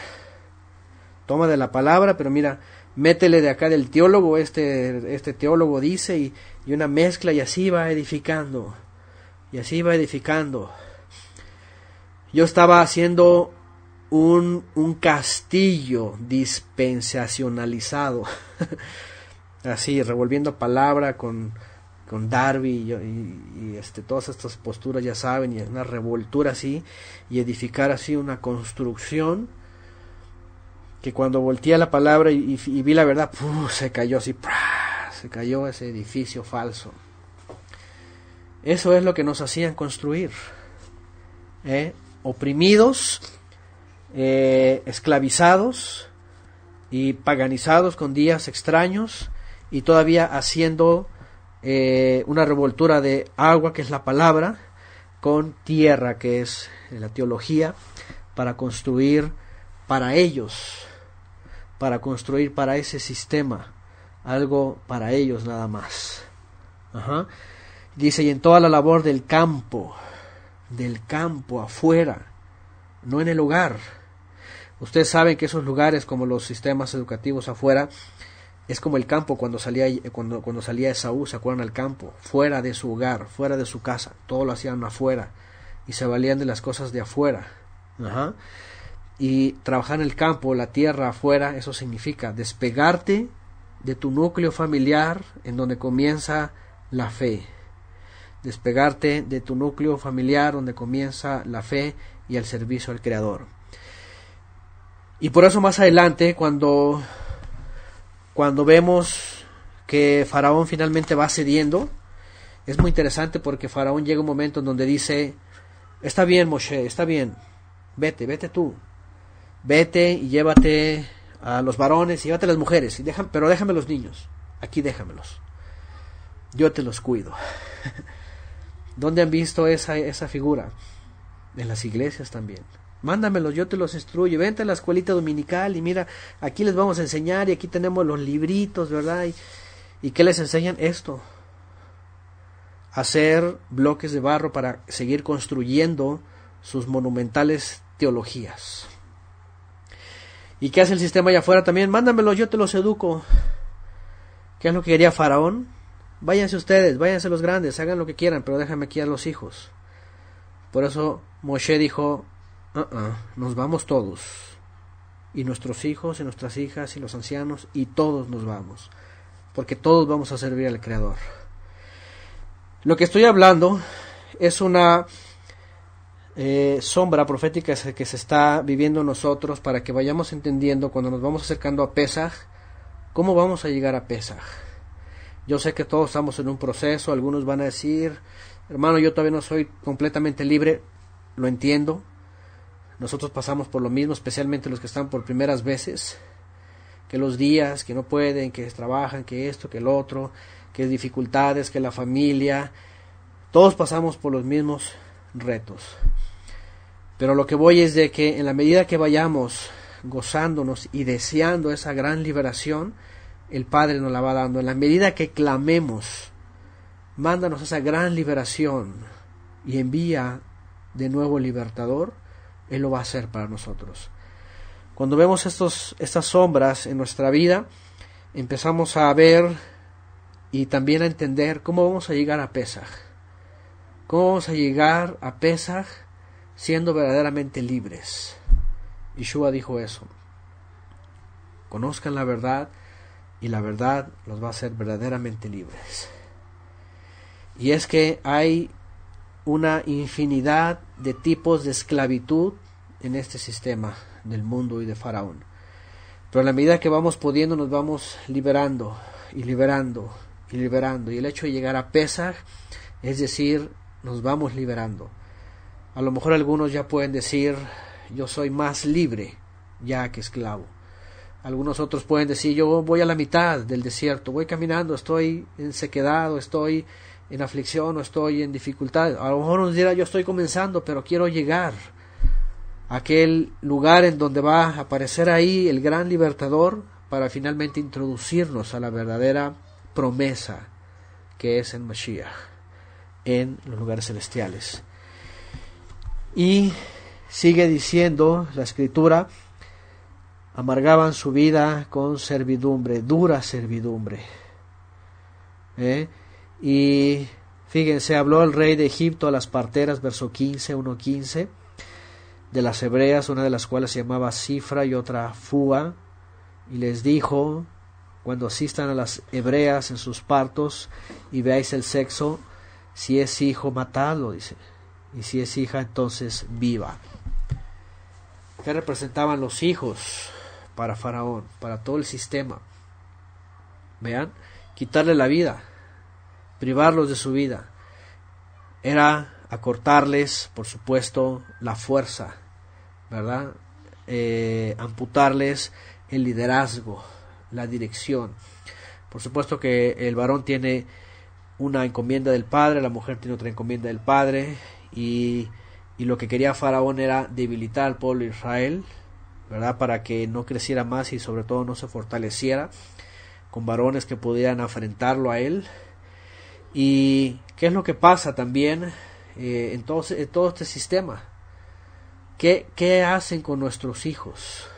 Toma de la palabra, pero mira, métele de acá del teólogo, este teólogo dice, y una mezcla, y así va edificando, y así va edificando. Yo estaba haciendo un castillo dispensacionalizado, así, revolviendo palabra con Darby y todas estas posturas, ya saben, y una revoltura así, y edificar así una construcción que cuando volteé la palabra y vi la verdad, se cayó así, se cayó ese edificio falso. Eso es lo que nos hacían construir, oprimidos, esclavizados y paganizados con días extraños, y todavía haciendo una revoltura de agua, que es la palabra, con tierra, que es la teología, para construir para ellos, para construir para ese sistema, algo para ellos nada más. Dice, y en toda la labor del campo afuera, no en el hogar. Ustedes saben que esos lugares, como los sistemas educativos afuera, es como el campo cuando salía Esaú, ¿se acuerdan? Al campo, fuera de su hogar, fuera de su casa, todo lo hacían afuera y se valían de las cosas de afuera. Y trabajar en el campo, la tierra afuera, eso significa despegarte de tu núcleo familiar en donde comienza la fe. Despegarte de tu núcleo familiar donde comienza la fe y el servicio al Creador. Y por eso más adelante, cuando vemos que Faraón finalmente va cediendo, es muy interesante porque Faraón llega un momento en donde dice, está bien, Moshe, está bien, vete tú, vete y llévate a los varones y llévate a las mujeres, pero déjame los niños, aquí déjamelos, yo te los cuido. ¿Dónde han visto esa figura? En las iglesias también. Mándamelos, yo te los instruyo, vente a la escuelita dominical y mira, aquí les vamos a enseñar y aquí tenemos los libritos, ¿verdad? ¿Y qué les enseñan? Esto. Hacer bloques de barro para seguir construyendo sus monumentales teologías. ¿Y qué hace el sistema allá afuera también? Mándamelos, yo te los educo. ¿Qué es lo que quería Faraón? Váyanse ustedes, váyanse los grandes, hagan lo que quieran, pero déjame aquí a los hijos. Por eso Moshe dijo, nos vamos todos, y nuestros hijos y nuestras hijas y los ancianos, y todos nos vamos, porque todos vamos a servir al Creador. Lo que estoy hablando es una sombra profética que se está viviendo en nosotros para que vayamos entendiendo cuando nos vamos acercando a Pesaj, cómo vamos a llegar a Pesaj. Yo sé que todos estamos en un proceso, algunos van a decir, hermano, yo todavía no soy completamente libre, lo entiendo. Nosotros pasamos por lo mismo, especialmente los que están por primeras veces, que los días, que no pueden, que trabajan, que esto, que el otro, que dificultades, que la familia, todos pasamos por los mismos retos. Pero lo que voy es de que en la medida que vayamos gozándonos y deseando esa gran liberación, el Padre nos la va dando. En la medida que clamemos, mándanos esa gran liberación y envía de nuevo el libertador, Él lo va a hacer para nosotros. Cuando vemos estas sombras en nuestra vida, empezamos a ver y también a entender cómo vamos a llegar a Pesaj. Cómo vamos a llegar a Pesaj siendo verdaderamente libres. Yeshua dijo eso. Conozcan la verdad y la verdad los va a hacer verdaderamente libres. Y es que hay una infinidad de tipos de esclavitud en este sistema del mundo y de Faraón. Pero a la medida que vamos pudiendo nos vamos liberando y liberando y liberando. Y el hecho de llegar a Pesaj, es decir, nos vamos liberando. A lo mejor algunos ya pueden decir, yo soy más libre ya que esclavo. Algunos otros pueden decir, yo voy a la mitad del desierto, voy caminando, estoy en sequedad, o estoy en aflicción, o estoy en dificultad. A lo mejor nos dirá, yo estoy comenzando, pero quiero llegar a aquel lugar en donde va a aparecer ahí el gran libertador para finalmente introducirnos a la verdadera promesa que es el Mashiach en los lugares celestiales. Y sigue diciendo la Escritura, amargaban su vida con servidumbre, dura servidumbre. Y fíjense, habló el rey de Egipto a las parteras, verso 15, 1:15, de las hebreas, una de las cuales se llamaba Cifra y otra Fua, y les dijo, cuando asistan a las hebreas en sus partos y veáis el sexo, si es hijo, matadlo, dice, y si es hija, entonces viva. ¿Qué representaban los hijos para Faraón, para todo el sistema? Vean, quitarle la vida, privarlos de su vida, era acortarles, por supuesto, la fuerza, ¿verdad? Amputarles el liderazgo, la dirección. Por supuesto que el varón tiene una encomienda del padre, la mujer tiene otra encomienda del padre, y lo que quería Faraón era debilitar al pueblo de Israel, ¿verdad? Para que no creciera más y sobre todo no se fortaleciera con varones que pudieran afrentarlo a él. ¿Y qué es lo que pasa también en todo este sistema? ¿Qué hacen con nuestros hijos?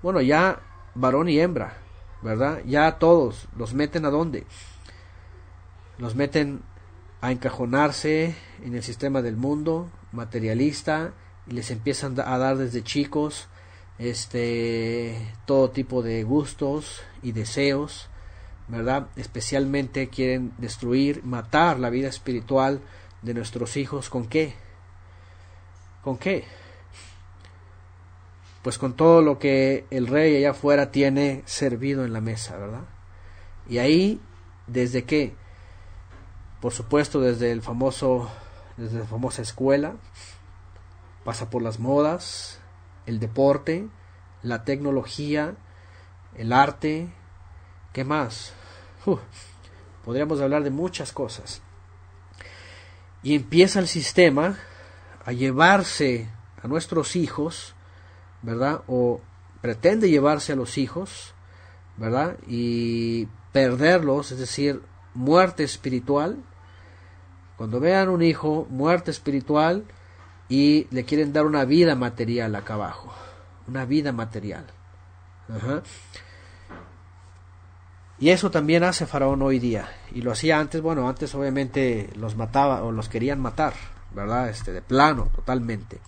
Bueno, ya varón y hembra, ¿verdad? Ya todos los meten ¿a dónde? Los meten a encajonarse en el sistema del mundo materialista y les empiezan a dar desde chicos todo tipo de gustos y deseos, ¿verdad? Especialmente quieren destruir, matar la vida espiritual de nuestros hijos. ¿Con qué? ¿Con qué? Pues con todo lo que el rey allá afuera tiene servido en la mesa, ¿verdad? Y ahí, ¿desde qué? Por supuesto, desde la famosa escuela, pasa por las modas, el deporte, la tecnología, el arte, ¿qué más? Podríamos hablar de muchas cosas. Y empieza el sistema a llevarse a nuestros hijos, ¿verdad? O pretende llevarse a los hijos, ¿verdad? Y perderlos, es decir, muerte espiritual. Cuando vean un hijo, muerte espiritual, y le quieren dar una vida material acá abajo, una vida material. Y eso también hace Faraón hoy día, y lo hacía antes. Bueno, antes obviamente los mataba o los querían matar, ¿verdad? De plano, totalmente.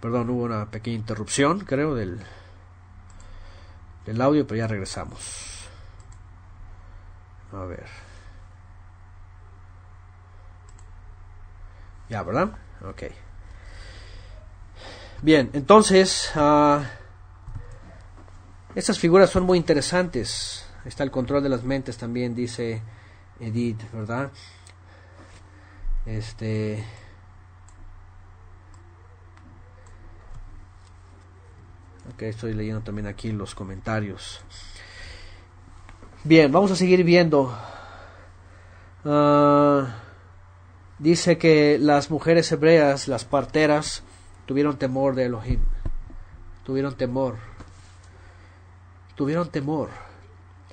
Perdón, hubo una pequeña interrupción, creo, del audio, pero ya regresamos. A ver. Ya, ¿verdad? Ok. Bien, entonces, estas figuras son muy interesantes. Está el control de las mentes también, dice Edith, ¿verdad? Ok, estoy leyendo también aquí los comentarios. Bien, vamos a seguir viendo. Dice que las mujeres hebreas, las parteras, tuvieron temor de Elohim. Tuvieron temor.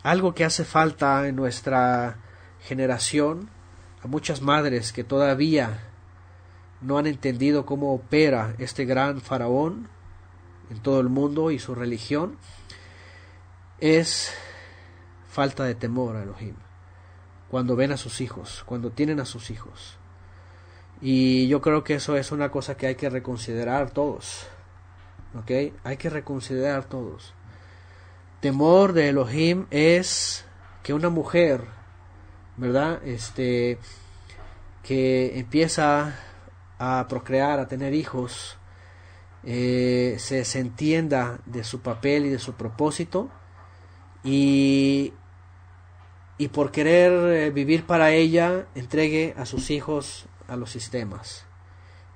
Algo que hace falta en nuestra generación, a muchas madres que todavía no han entendido cómo opera este gran faraón en todo el mundo y su religión, es falta de temor a Elohim. Cuando ven a sus hijos, cuando tienen a sus hijos. Y yo creo que eso es una cosa que hay que reconsiderar todos. ¿Ok? Hay que reconsiderar todos. Temor de Elohim es que una mujer, ¿verdad? Que empieza a procrear, a tener hijos, se entienda de su papel y de su propósito, y por querer vivir para ella, entregue a sus hijos a los sistemas.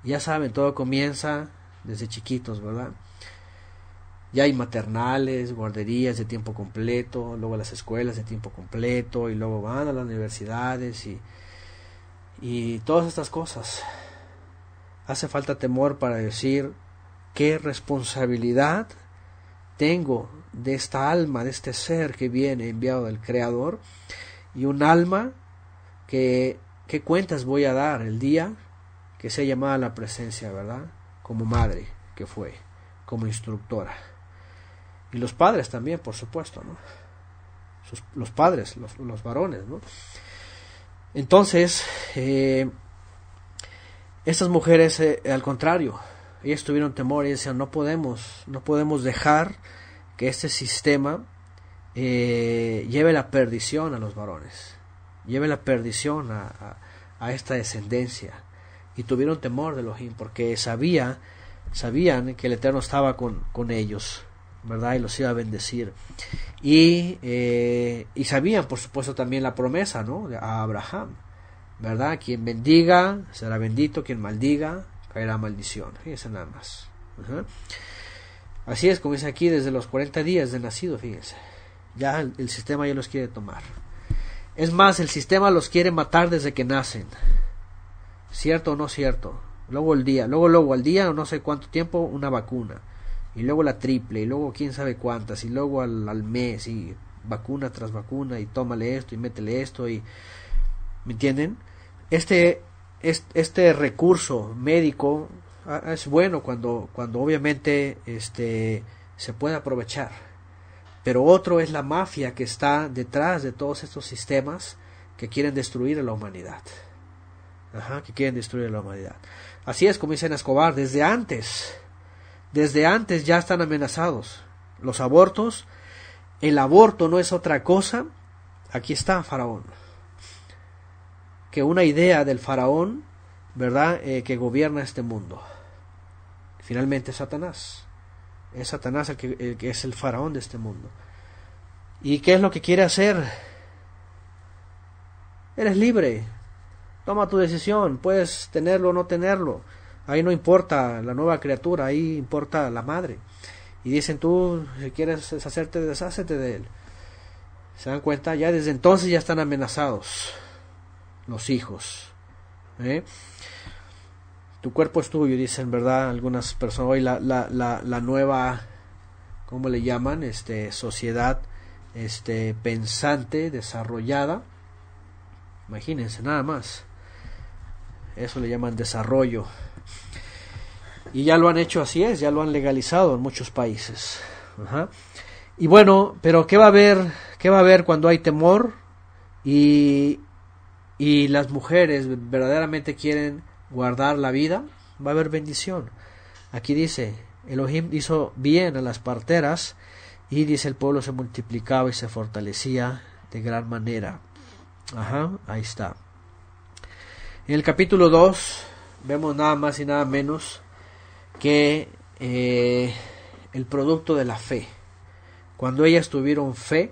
Ya saben, todo comienza desde chiquitos, ¿verdad? Ya hay maternales, guarderías de tiempo completo, luego las escuelas de tiempo completo, y luego van a las universidades y todas estas cosas. Hace falta temor para decir qué responsabilidad tengo de esta alma, de este ser que viene enviado del Creador, y un alma que qué cuentas voy a dar el día que sea llamada a la presencia, ¿verdad? Como madre que fue, como instructora. Y los padres también, por supuesto, ¿no? Los padres, los varones, ¿no? Entonces, estas mujeres, al contrario, ellas tuvieron temor y decían, no podemos dejar que este sistema lleve la perdición a los varones, lleve la perdición a esta descendencia. Y tuvieron temor de Elohim, porque sabían que el Eterno estaba con ellos, ¿verdad? Y los iba a bendecir. Y sabían, por supuesto, también la promesa, ¿no? A Abraham, ¿verdad? Quien bendiga será bendito, quien maldiga caerá maldición. Fíjense nada más. Así es, como dice aquí, desde los 40 días de nacido, fíjense. Ya el sistema ya los quiere tomar. Es más, el sistema los quiere matar desde que nacen. ¿Cierto o no cierto? Luego al día o no sé cuánto tiempo, una vacuna. Y luego la triple, y luego quién sabe cuántas, y luego al mes, y vacuna tras vacuna, y tómale esto, y métele esto, y... ¿Me entienden? Este recurso médico es bueno cuando obviamente se puede aprovechar. Pero otro es la mafia que está detrás de todos estos sistemas que quieren destruir a la humanidad. Que quieren destruir a la humanidad. Así es como dice Escobar, desde antes ya están amenazados. Los abortos, el aborto no es otra cosa, aquí está Faraón. Que una idea del Faraón, ¿verdad? Que gobierna este mundo. Finalmente es Satanás. Es Satanás el que es el Faraón de este mundo. ¿Y qué es lo que quiere hacer? Eres libre. Toma tu decisión. Puedes tenerlo o no tenerlo. Ahí no importa la nueva criatura. Ahí importa la madre. Y dicen tú, si quieres deshacerte, deshácete de él. ¿Se dan cuenta? Ya desde entonces ya están amenazados los hijos. Tu cuerpo es tuyo, dicen, ¿verdad? Algunas personas. Hoy la nueva, ¿cómo le llaman? Sociedad pensante, desarrollada. Imagínense, nada más. Eso le llaman desarrollo. Y ya lo han hecho, así es, ya lo han legalizado en muchos países. Y bueno, pero ¿qué va a haber cuando hay temor y las mujeres verdaderamente quieren guardar la vida? Va a haber bendición. Aquí dice, Elohim hizo bien a las parteras, y dice, el pueblo se multiplicaba y se fortalecía de gran manera. Ahí está. En el capítulo 2 vemos nada más y nada menos que el producto de la fe. Cuando ellas tuvieron fe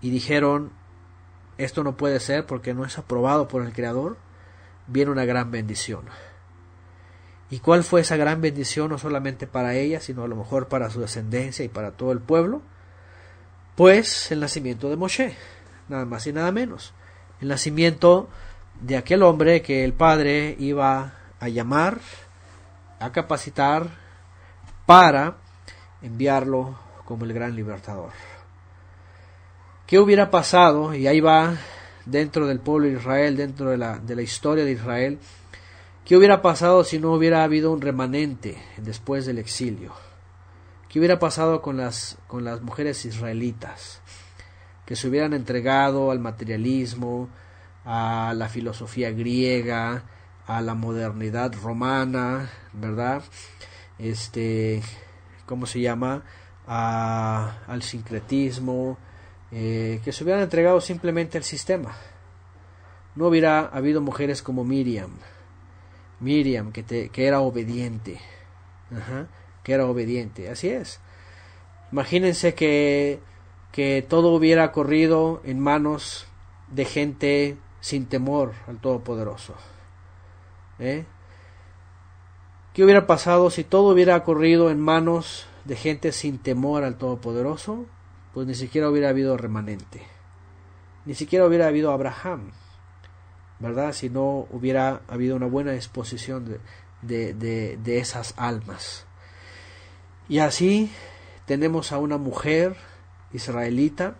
y dijeron, esto no puede ser porque no es aprobado por el Creador, viene una gran bendición. ¿Y cuál fue esa gran bendición? No solamente para ellas, sino a lo mejor para su descendencia y para todo el pueblo. Pues el nacimiento de Moshe, nada más y nada menos. El nacimiento de aquel hombre que el Padre iba a llamar, a capacitar para enviarlo como el gran libertador. ¿Qué hubiera pasado? Y ahí va, dentro del pueblo de Israel, dentro de la historia de Israel, ¿qué hubiera pasado si no hubiera habido un remanente después del exilio? ¿Qué hubiera pasado con las mujeres israelitas? Que se hubieran entregado al materialismo, a la filosofía griega, a la modernidad romana, ¿verdad? ¿Cómo se llama? Al sincretismo, que se hubieran entregado simplemente al sistema. No hubiera habido mujeres como Miriam, que era obediente, que era obediente, así es. Imagínense que todo hubiera corrido en manos de gente sin temor al Todopoderoso. ¿Qué hubiera pasado si todo hubiera corrido en manos de gente sin temor al Todopoderoso? Pues ni siquiera hubiera habido remanente, ni siquiera hubiera habido Abraham, ¿verdad? Si no hubiera habido una buena disposición de esas almas. Y así tenemos a una mujer israelita,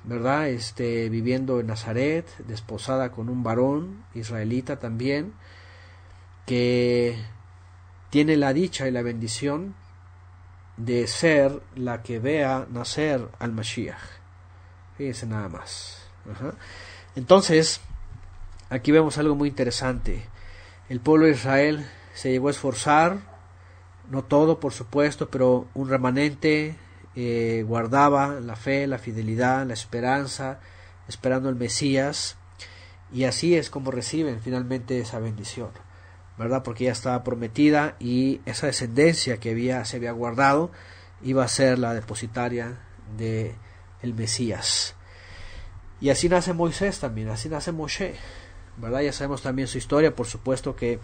¿verdad? Viviendo en Nazaret, desposada con un varón israelita también, que tiene la dicha y la bendición de ser la que vea nacer al Mashiach. Fíjense nada más. Entonces, aquí vemos algo muy interesante. El pueblo de Israel se llegó a esforzar, no todo por supuesto, pero un remanente guardaba la fe, la fidelidad, la esperanza, esperando el Mesías, y así es como reciben finalmente esa bendición, ¿verdad? Porque ya estaba prometida y esa descendencia que se había guardado iba a ser la depositaria de el Mesías. Y así nace Moisés también, así nace Moshe, ¿verdad? Ya sabemos también su historia, por supuesto que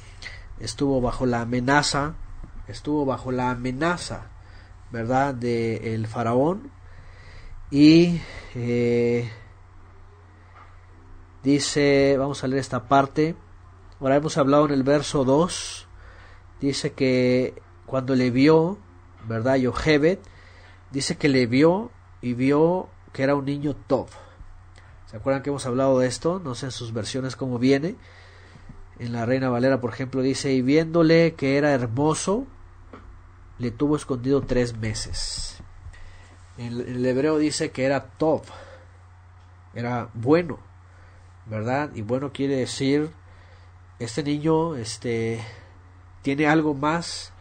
estuvo bajo la amenaza, ¿verdad? De el faraón, y Dice, vamos a leer esta parte. Ahora hemos hablado en el verso 2. Dice que cuando le vio, ¿verdad? Yochebed, dice que le vio y vio que era un niño top. ¿Se acuerdan que hemos hablado de esto? No sé en sus versiones cómo viene. En la Reina Valera, por ejemplo, dice, y viéndole que era hermoso, le tuvo escondido 3 meses. En el hebreo dice que era top, era bueno, ¿verdad? Y bueno quiere decir, este niño tiene algo más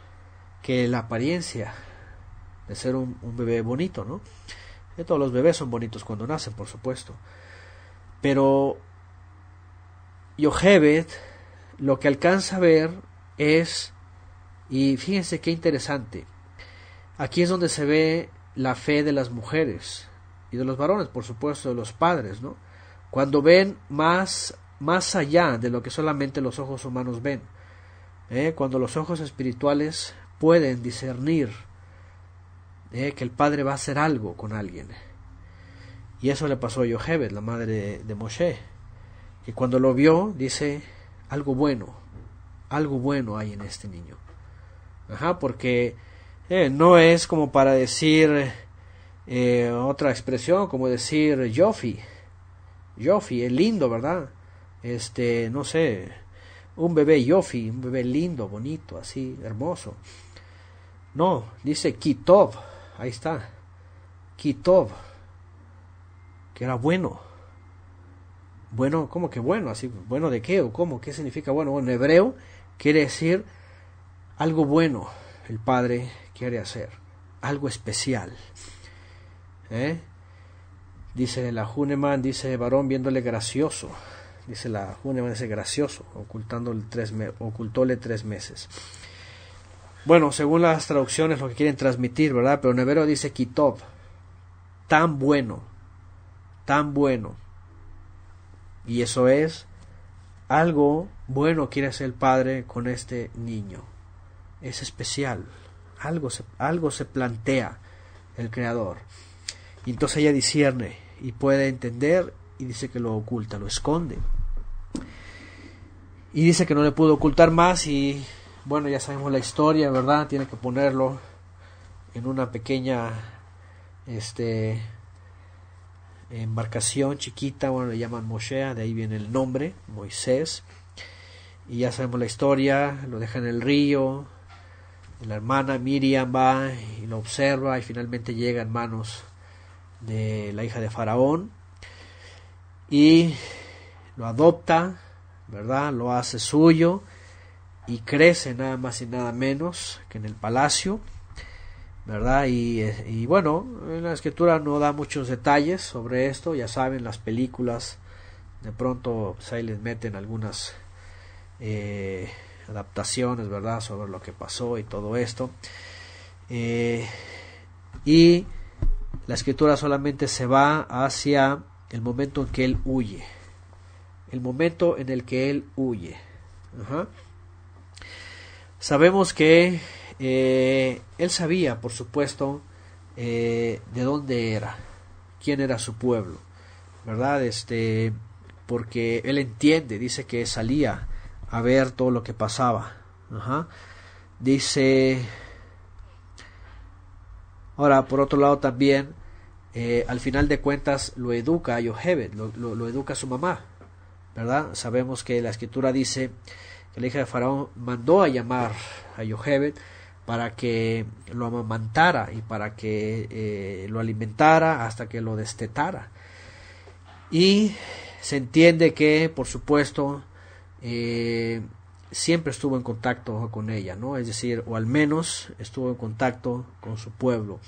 que la apariencia de ser un bebé bonito, ¿no? Y todos los bebés son bonitos cuando nacen, por supuesto. Pero Yochebed lo que alcanza a ver es, y fíjense qué interesante, aquí es donde se ve la fe de las mujeres y de los varones, por supuesto, de los padres, ¿no? Cuando ven más allá de lo que solamente los ojos humanos ven, cuando los ojos espirituales pueden discernir que el padre va a hacer algo con alguien. Y eso le pasó a Yochebed, la madre de Moshe, que cuando lo vio dice, algo bueno hay en este niño. Porque no es como para decir otra expresión, como decir Yofi, es lindo, ¿verdad? No sé, un bebé Yofi, un bebé lindo, bonito, así, hermoso. No, dice Kitov, ahí está, Kitov, que era bueno. Bueno, ¿cómo que bueno? Así, ¿bueno de qué o cómo? ¿Qué significa bueno? Bueno, en hebreo quiere decir algo bueno. El padre quiere hacer algo especial. Dice la Huneman, dice varón viéndole gracioso. Dice la Huneman, dice gracioso, ocultóle 3 meses. Bueno, según las traducciones lo que quieren transmitir, ¿verdad? Pero en hebreo dice kitov, tan bueno. Y eso es, algo bueno quiere hacer el padre con este niño. Es especial. Algo se plantea el creador. Y entonces ella discierne y puede entender y dice que lo oculta, lo esconde. Y dice que no le pudo ocultar más y bueno, ya sabemos la historia, ¿verdad? Tiene que ponerlo en una pequeña embarcación chiquita, bueno, le llaman Moshe, de ahí viene el nombre, Moisés. Y ya sabemos la historia, lo deja en el río, la hermana Miriam va y lo observa y finalmente llega en manos de la hija de Faraón y lo adopta, ¿verdad? Lo hace suyo y crece nada más y nada menos que en el palacio, ¿verdad? Y bueno, en la escritura no da muchos detalles sobre esto, ya saben, las películas de pronto pues, ahí les meten algunas adaptaciones, ¿verdad? Sobre lo que pasó y todo esto, y la escritura solamente se va hacia el momento en que él huye, Sabemos que él sabía, por supuesto, de dónde era, quién era su pueblo, ¿verdad? Porque él entiende, dice que salía a ver todo lo que pasaba. Dice, ahora por otro lado también, al final de cuentas lo educa a Yochebed, lo educa a su mamá, ¿verdad? Sabemos que la escritura dice que la hija de Faraón mandó a llamar a Yochebed para que lo amamantara y para que lo alimentara hasta que lo destetara. Y se entiende que, por supuesto, siempre estuvo en contacto con ella, ¿no? Es decir, o al menos estuvo en contacto con su pueblo.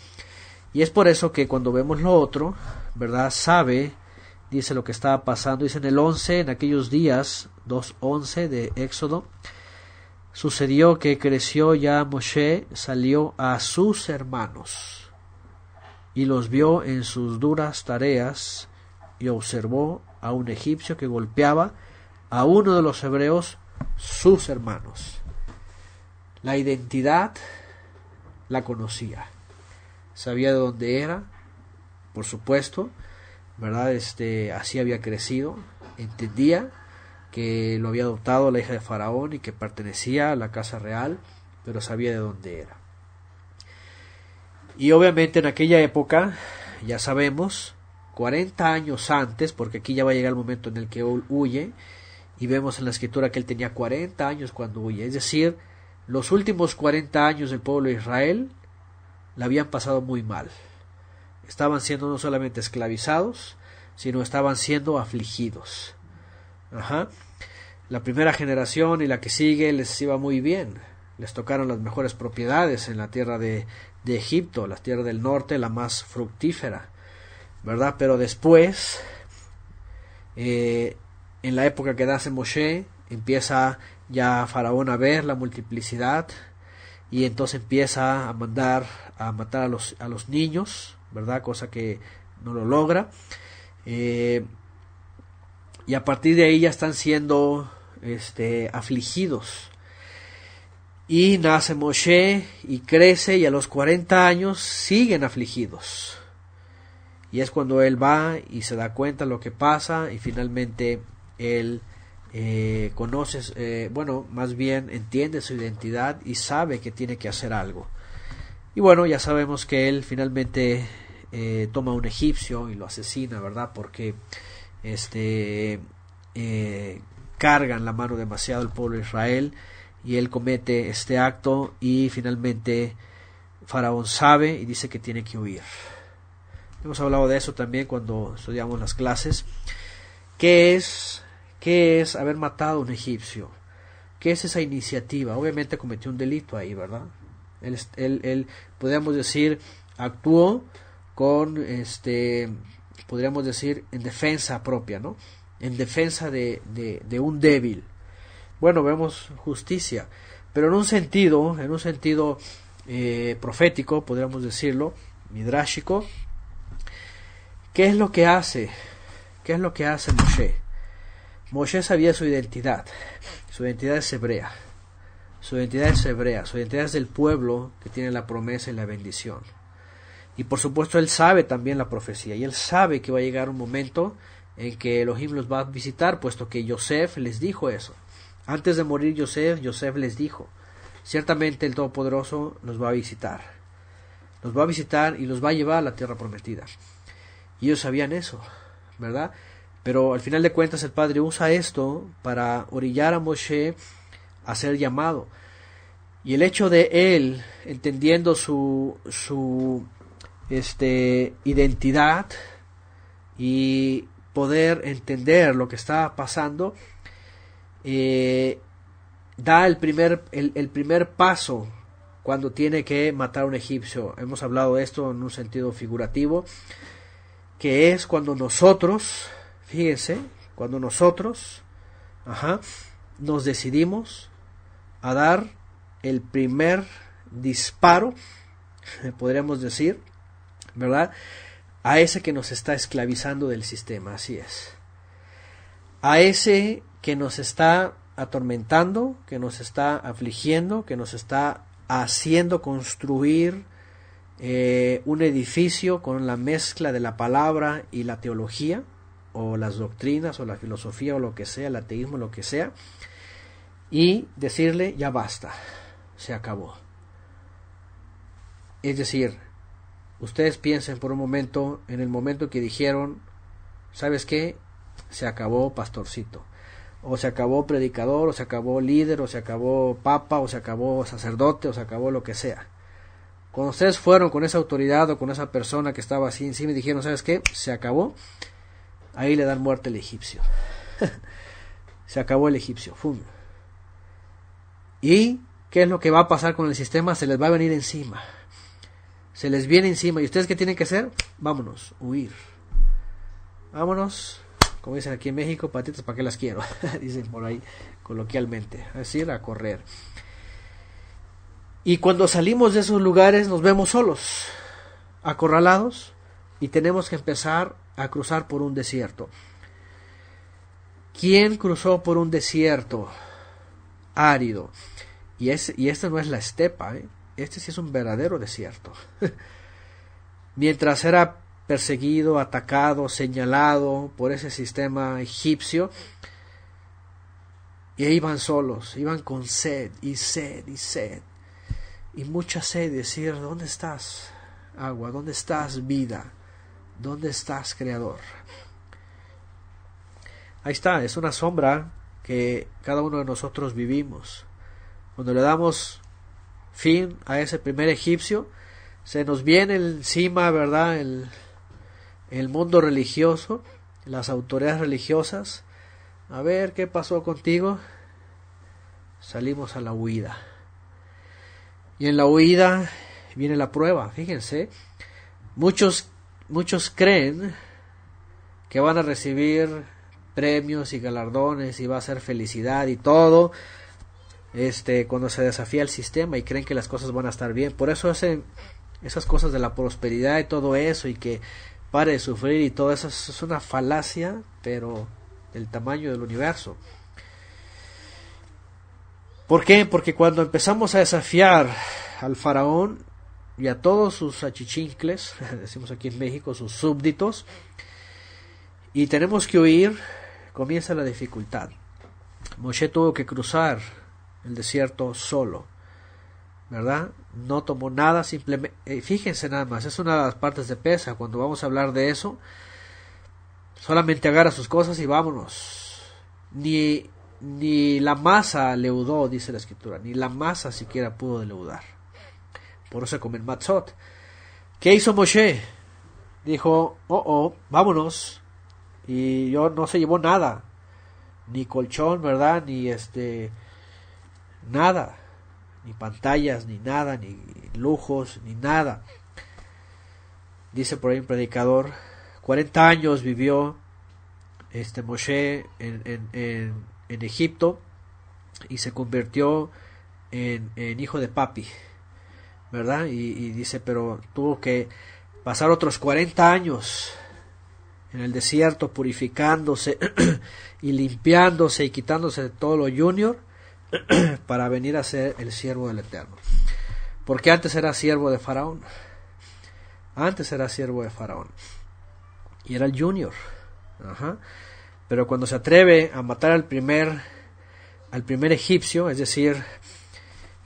Y es por eso que cuando vemos lo otro, ¿verdad? Sabe, dice lo que estaba pasando, dice en el 11, en aquellos días, 2:11 de Éxodo, sucedió que creció ya Moshe, salió a sus hermanos y los vio en sus duras tareas y observó a un egipcio que golpeaba a uno de los hebreos, sus hermanos. La identidad la conocía, sabía de dónde era, por supuesto, ¿verdad? Así había crecido, entendía que lo había adoptado la hija de Faraón y que pertenecía a la casa real, pero sabía de dónde era. Y obviamente en aquella época, ya sabemos, 40 años antes, porque aquí ya va a llegar el momento en el que huye, y vemos en la escritura que él tenía 40 años cuando huye, es decir, los últimos 40 años del pueblo de Israel la habían pasado muy mal. Estaban siendo no solamente esclavizados, sino estaban siendo afligidos. La primera generación y la que sigue les iba muy bien. Les tocaron las mejores propiedades en la tierra de Egipto, la tierra del norte, la más fructífera, ¿verdad? Pero después, en la época que nace Moshe, empieza ya Faraón a ver la multiplicidad y entonces empieza a mandar a matar a los niños, ¿verdad? Cosa que no lo logra. Y a partir de ahí ya están siendo afligidos. Y nace Moshe y crece, y a los 40 años siguen afligidos. Y es cuando él va y se da cuenta de lo que pasa, y finalmente él conoce, más bien entiende su identidad y sabe que tiene que hacer algo. Y bueno, ya sabemos que él finalmente toma a un egipcio y lo asesina, ¿verdad? Porque cargan la mano demasiado el pueblo de Israel, y él comete este acto, y finalmente Faraón sabe y dice que tiene que huir. Hemos hablado de eso también cuando estudiamos las clases. ¿Qué es haber matado a un egipcio? ¿Qué es esa iniciativa? Obviamente cometió un delito ahí, ¿verdad? Él podríamos decir, actuó con, podríamos decir, en defensa propia, ¿no? En defensa de un débil. Bueno, vemos justicia, pero en un sentido profético, podríamos decirlo, midráshico. ¿Qué es lo que hace? ¿Qué es lo que hace Moshe? Moshe sabía su identidad. Su identidad es hebrea. Su identidad es del pueblo que tiene la promesa y la bendición. Y por supuesto él sabe también la profecía, y él sabe que va a llegar un momento en que Elohim los va a visitar, puesto que Yosef les dijo eso. Antes de morir Yosef les dijo, ciertamente el Todopoderoso los va a visitar. Los va a visitar y los va a llevar a la tierra prometida. Y ellos sabían eso, ¿verdad? Pero al final de cuentas el Padre usa esto para orillar a Moshe a ser llamado. Y el hecho de él, entendiendo su identidad y poder entender lo que está pasando, da el primer paso cuando tiene que matar a un egipcio. Hemos hablado de esto en un sentido figurativo, que es cuando nosotros, fíjense, cuando nosotros nos decidimos a dar el primer disparo, podríamos decir, ¿verdad?, a ese que nos está esclavizando del sistema. Así es, a ese que nos está atormentando, que nos está afligiendo, que nos está haciendo construir un edificio con la mezcla de la palabra y la teología, o las doctrinas, o la filosofía, o lo que sea, el ateísmo, lo que sea, y decirle, ya basta, se acabó. Es decir, ustedes piensen por un momento, en el momento que dijeron, ¿sabes qué? Se acabó pastorcito, o se acabó predicador, o se acabó líder, o se acabó papa, o se acabó sacerdote, o se acabó lo que sea. Cuando ustedes fueron con esa autoridad o con esa persona que estaba así encima y dijeron, ¿sabes qué? Se acabó. Ahí le dan muerte al egipcio. Se acabó el egipcio. ¡Fum! ¿Y qué es lo que va a pasar con el sistema? Se les va a venir encima. Se les viene encima. ¿Y ustedes qué tienen que hacer? Vámonos, huir. Vámonos, como dicen aquí en México, patitas, ¿para qué las quiero? Dicen por ahí coloquialmente. Es decir, a correr. Y cuando salimos de esos lugares nos vemos solos, acorralados, y tenemos que empezar a cruzar por un desierto. ¿Quién cruzó por un desierto árido? Y este no es la estepa, este sí es un verdadero desierto. Mientras era perseguido, atacado, señalado por ese sistema egipcio. Y iban solos, iban con sed y sed y sed. Y mucha sed, decir, ¿dónde estás, agua? ¿Dónde estás, vida? ¿Dónde estás, Creador? Ahí está, es una sombra que cada uno de nosotros vivimos. Cuando le damos fin a ese primer egipcio, se nos viene encima, ¿verdad?, el mundo religioso, las autoridades religiosas. A ver, ¿qué pasó contigo? Salimos a la huida. Y en la huida viene la prueba. Fíjense, muchos creen que van a recibir premios y galardones y va a ser felicidad y todo, cuando se desafía el sistema, y creen que las cosas van a estar bien. Por eso hacen esas cosas de la prosperidad y todo eso, y que pare de sufrir y todo eso. Es una falacia, pero del tamaño del universo. ¿Por qué? Porque cuando empezamos a desafiar al faraón y a todos sus achichincles, decimos aquí en México, sus súbditos, y tenemos que huir, comienza la dificultad. Moshe tuvo que cruzar el desierto solo, ¿verdad? No tomó nada, simplemente, fíjense nada más, es una de las partes de Pesa, cuando vamos a hablar de eso, solamente agarra sus cosas y vámonos. Ni la masa leudó, dice la escritura, ni la masa siquiera pudo leudar. Por eso comen matzot. ¿Qué hizo Moshe? Dijo, vámonos. Y yo no se llevó nada, ni colchón, ¿verdad? Ni nada, ni pantallas, ni nada, ni lujos, ni nada. Dice por ahí un predicador, 40 años vivió Moshe en Egipto y se convirtió en hijo de papi, ¿verdad? Y dice, pero tuvo que pasar otros 40 años en el desierto purificándose y limpiándose y quitándose de todo lo junior para venir a ser el siervo del Eterno. Porque antes era siervo de Faraón. Antes era siervo de Faraón. Y era el junior. Ajá. Pero cuando se atreve a matar al primer egipcio, es decir,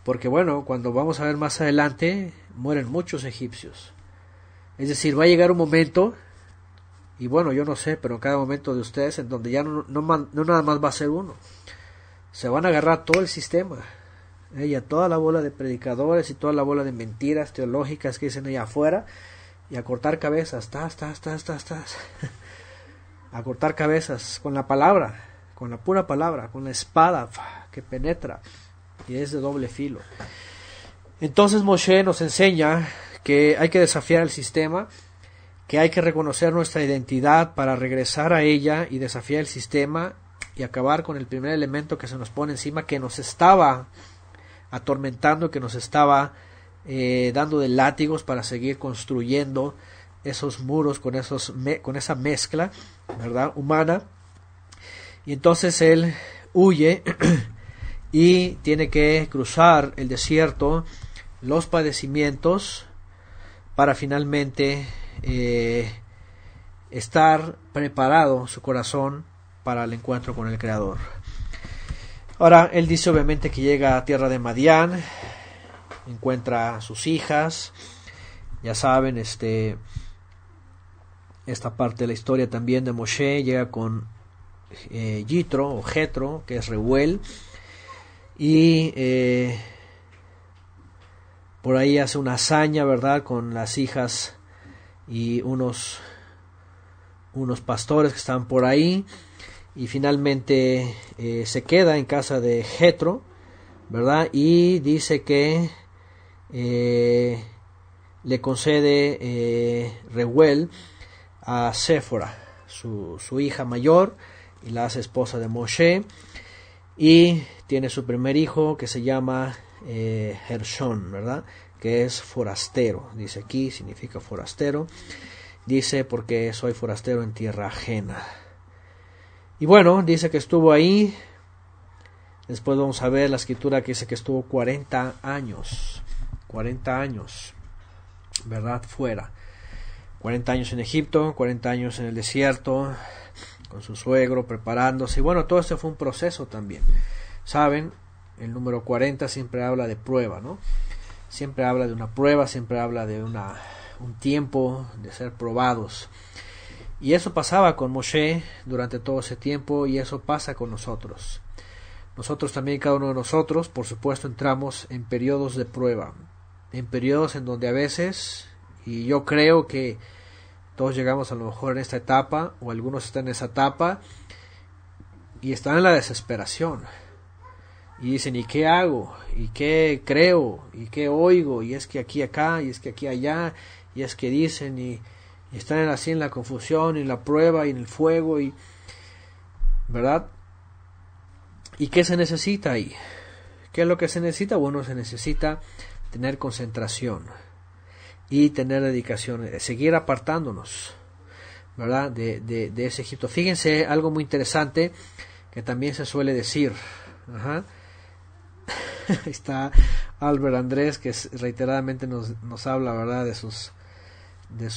porque bueno, cuando vamos a ver más adelante, mueren muchos egipcios. Es decir, va a llegar un momento, y bueno, yo no sé, pero en cada momento de ustedes, en donde ya no nada más va a ser uno. Se van a agarrar todo el sistema, y a toda la bola de predicadores y toda la bola de mentiras teológicas que dicen allá afuera, y a cortar cabezas, a cortar cabezas con la palabra, con la pura palabra, con la espada que penetra y es de doble filo. Entonces Moshe nos enseña que hay que desafiar el sistema, que hay que reconocer nuestra identidad para regresar a ella y desafiar el sistema y acabar con el primer elemento que se nos pone encima, que nos estaba atormentando, que nos estaba dando de látigos para seguir construyendo esos muros con esa mezcla, ¿verdad?, humana. Y entonces él huye y tiene que cruzar el desierto, los padecimientos, para finalmente estar preparado su corazón para el encuentro con el Creador. Ahora, él dice obviamente que llega a tierra de Madián, encuentra a sus hijas, ya saben, esta parte de la historia también de Moshe, llega con Yitro o Jetro, que es Reuel, y por ahí hace una hazaña, ¿verdad?, con las hijas y unos pastores que están por ahí, y finalmente se queda en casa de Jetro, ¿verdad?, y dice que le concede Reuel a Séfora, su hija mayor, y la hace esposa de Moshe, y tiene su primer hijo que se llama Gershón, ¿verdad?, que es forastero. Dice aquí, significa forastero. Dice, porque soy forastero en tierra ajena. Y bueno, dice que estuvo ahí. Después vamos a ver la escritura que dice que estuvo 40 años, ¿verdad?, fuera. 40 años en Egipto, 40 años en el desierto, con su suegro, preparándose. Y bueno, todo esto fue un proceso también. Saben, el número 40 siempre habla de prueba, ¿no? Siempre habla de una prueba, siempre habla de un tiempo de ser probados. Y eso pasaba con Moshe durante todo ese tiempo, y eso pasa con nosotros. Nosotros también, cada uno de nosotros, por supuesto, entramos en periodos de prueba, en periodos en donde a veces, y yo creo que todos llegamos a lo mejor en esta etapa, o algunos están en esa etapa, y están en la desesperación, y dicen, ¿y qué hago? ¿Y qué creo? ¿Y qué oigo? Y es que aquí acá, y es que aquí allá, y es que dicen, y están así en la confusión, y en la prueba, y en el fuego, y ¿verdad? ¿Y qué se necesita ahí? ¿Qué es lo que se necesita? Bueno, se necesita tener concentración y tener dedicación, seguir apartándonos, ¿verdad? De ese Egipto. Fíjense algo muy interesante que también se suele decir. Ajá. Está Albert Andrés, que reiteradamente nos habla, ¿verdad? De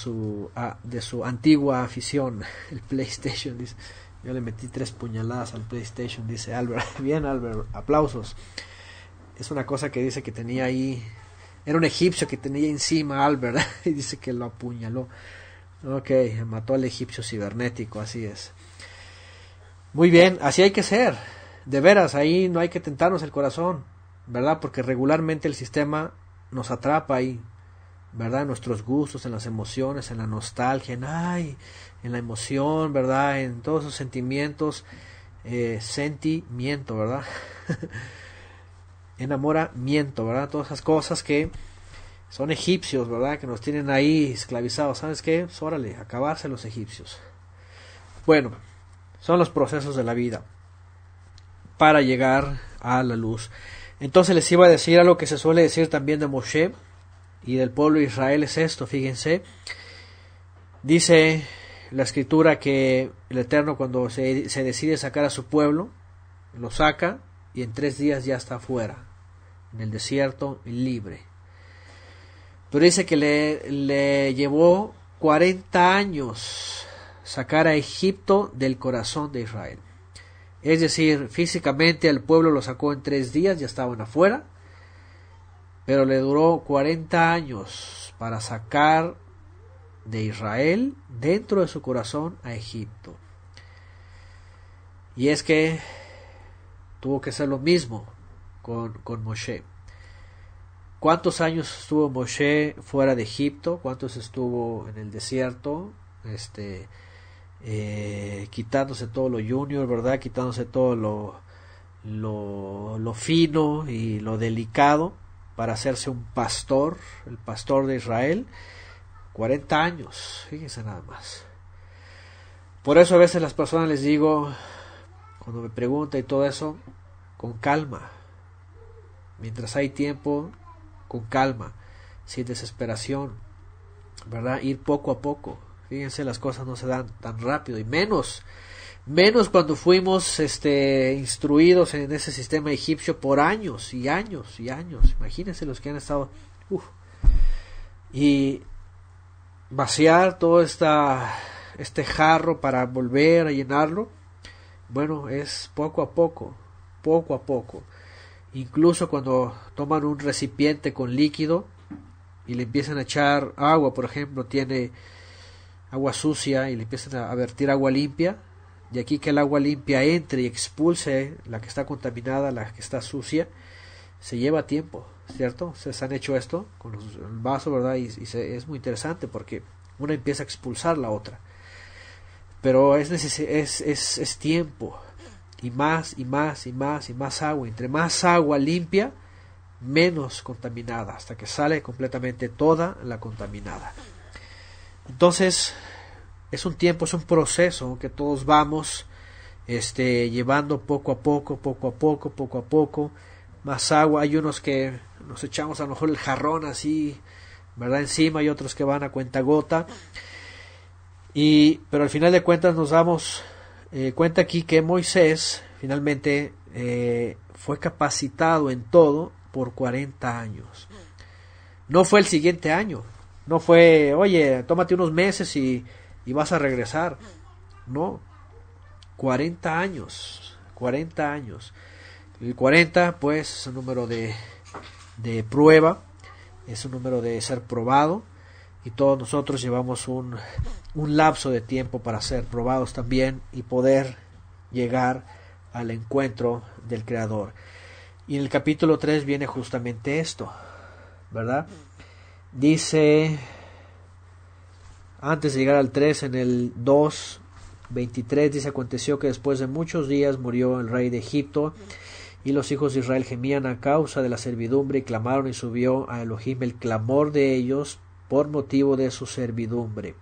su antigua afición, el PlayStation. Dice, yo le metí 3 puñaladas al PlayStation, dice Albert. Bien, Albert, aplausos. Es una cosa que dice que tenía ahí, era un egipcio que tenía encima Albert, y dice que lo apuñaló. Ok, mató al egipcio cibernético, así es. Muy bien, así hay que ser. De veras, ahí no hay que tentarnos el corazón, ¿verdad? Porque regularmente el sistema nos atrapa ahí, ¿verdad? En nuestros gustos, en las emociones, en la nostalgia, en la emoción, ¿verdad? En todos esos sentimientos, sentimiento, ¿verdad? Enamoramiento, ¿verdad? Todas esas cosas que son egipcios, ¿verdad? Que nos tienen ahí esclavizados. ¿Sabes qué? Pues, órale, acabarse los egipcios. Bueno, son los procesos de la vida para llegar a la luz. Entonces les iba a decir algo que se suele decir también de Moshe y del pueblo de Israel, es esto, fíjense. Dice la escritura que el Eterno, cuando se decide sacar a su pueblo, lo saca y en 3 días ya está afuera, en el desierto, libre. Pero dice que le llevó 40 años sacar a Egipto del corazón de Israel. Es decir, físicamente el pueblo lo sacó en 3 días, ya estaban afuera, pero le duró 40 años para sacar de Israel dentro de su corazón a Egipto. Y es que tuvo que ser lo mismo con Moshe. ¿Cuántos años estuvo Moshe fuera de Egipto? ¿Cuántos estuvo en el desierto? Quitándose todo lo junior, ¿verdad? Quitándose todo lo fino y lo delicado para hacerse un pastor, el pastor de Israel. 40 años, fíjense nada más. Por eso a veces las personas les digo, cuando me preguntan y todo eso, con calma, mientras hay tiempo, con calma, sin desesperación, ¿verdad? Ir poco a poco. Fíjense, las cosas no se dan tan rápido, y menos cuando fuimos instruidos en ese sistema egipcio por años y años y años. Imagínense los que han estado y vaciar todo este jarro para volver a llenarlo. Bueno, es poco a poco. Incluso cuando toman un recipiente con líquido y le empiezan a echar agua, por ejemplo, tiene agua sucia y le empiezan a vertir agua limpia, de aquí que el agua limpia entre y expulse la que está contaminada, la que está sucia, se lleva tiempo, ¿cierto? Ustedes han hecho esto con el vaso, ¿verdad? Y es muy interesante porque una empieza a expulsar la otra, pero es tiempo, y más agua. Entre más agua limpia, menos contaminada, hasta que sale completamente toda la contaminada. Entonces es un tiempo, es un proceso que todos vamos llevando poco a poco, más agua. Hay unos que nos echamos a lo mejor el jarrón así, ¿verdad? Encima, y otros que van a cuentagota, pero al final de cuentas nos damos cuenta aquí que Moisés finalmente fue capacitado en todo por 40 años. No fue el siguiente año, No fue, oye, tómate unos meses y vas a regresar. No, 40 años, 40 años. El 40 pues es un número de prueba, es un número de ser probado, y todos nosotros llevamos un lapso de tiempo para ser probados también y poder llegar al encuentro del Creador. Y en el capítulo 3 viene justamente esto, ¿verdad? Dice, antes de llegar al 3, en el 2:23 dice: aconteció que después de muchos días murió el rey de Egipto, y los hijos de Israel gemían a causa de la servidumbre, y clamaron, y subió a Elohim el clamor de ellos por motivo de su servidumbre.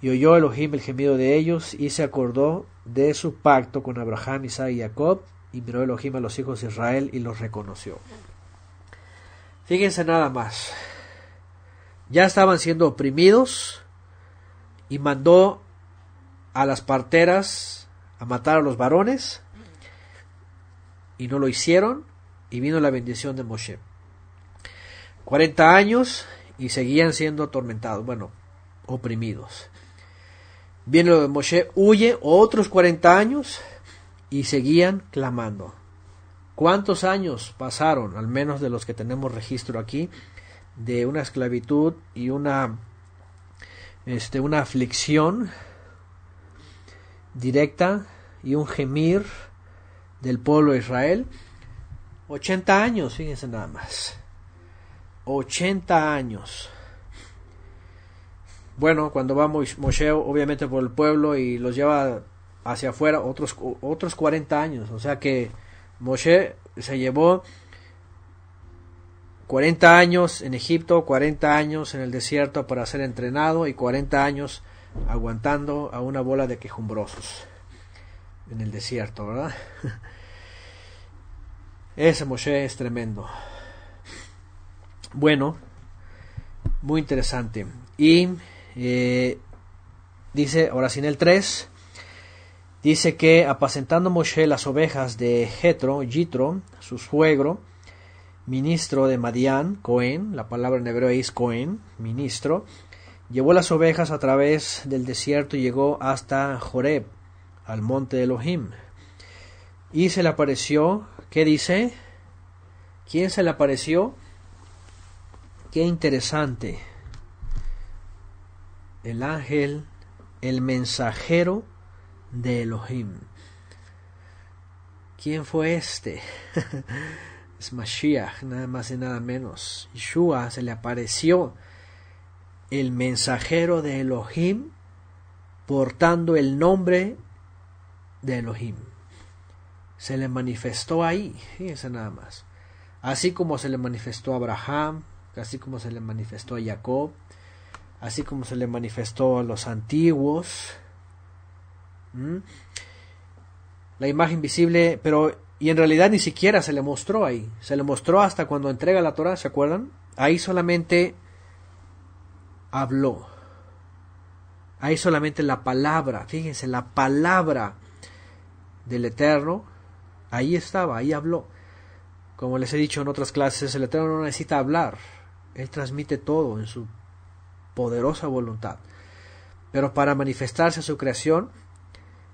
Y oyó Elohim el gemido de ellos, y se acordó de su pacto con Abraham, Isaac y Jacob, y miró Elohim a los hijos de Israel y los reconoció. Fíjense nada más. Ya estaban siendo oprimidos, y mandó a las parteras a matar a los varones, y no lo hicieron, y vino la bendición de Moshe. 40 años y seguían siendo atormentados, oprimidos. Viene lo de Moshe, huye otros 40 años y seguían clamando. ¿Cuántos años pasaron, al menos de los que tenemos registro aquí, de una esclavitud y una aflicción directa y un gemir del pueblo de Israel? 80 años, fíjense nada más. 80 años. Bueno, cuando va Moshe, obviamente por el pueblo, y los lleva hacia afuera, otros 40 años. O sea que Moshe se llevó 40 años en Egipto, 40 años en el desierto para ser entrenado, y 40 años aguantando a una bola de quejumbrosos en el desierto, ¿verdad? Ese Moshe es tremendo. Bueno, muy interesante. Y dice, ahora sí en el 3, dice que apacentando Moshe las ovejas de Jitro, su suegro, ministro de Madián, Cohen, la palabra en hebreo es Cohen, ministro, llevó las ovejas a través del desierto y llegó hasta Joreb, al monte de Elohim. Y se le apareció, ¿qué dice? ¿Quién se le apareció? Qué interesante. El ángel, el mensajero de Elohim. ¿Quién fue este? Es Mashiach, nada más y nada menos. Yeshua, se le apareció el mensajero de Elohim portando el nombre de Elohim. Se le manifestó ahí, fíjense nada más. Así como se le manifestó a Abraham, así como se le manifestó a Jacob, así como se le manifestó a los antiguos. La imagen visible, y en realidad ni siquiera se le mostró ahí. Se le mostró hasta cuando entrega la Torah, ¿se acuerdan? Ahí solamente habló. Ahí solamente la palabra, fíjense, la palabra del Eterno, ahí estaba, ahí habló. Como les he dicho en otras clases, el Eterno no necesita hablar. Él transmite todo en su poderosa voluntad. Pero para manifestarse a su creación,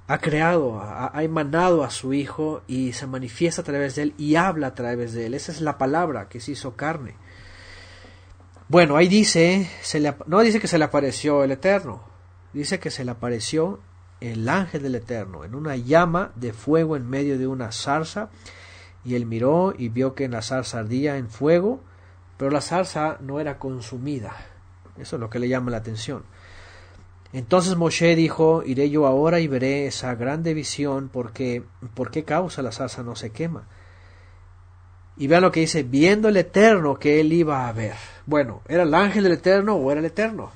ha creado, ha emanado a su Hijo, y se manifiesta a través de él y habla a través de él. Esa es la palabra que se hizo carne. Bueno, ahí dice, no dice que se le apareció el Eterno, dice que se le apareció el ángel del Eterno en una llama de fuego en medio de una zarza, y él miró y vio que en la zarza ardía en fuego, pero la zarza no era consumida. Eso es lo que le llama la atención. Entonces Moshe dijo: iré yo ahora y veré esa grande visión, porque ¿por qué causa la zarza no se quema? Y vean lo que dice: viendo el Eterno que él iba a ver. Bueno, ¿era el ángel del Eterno o era el Eterno?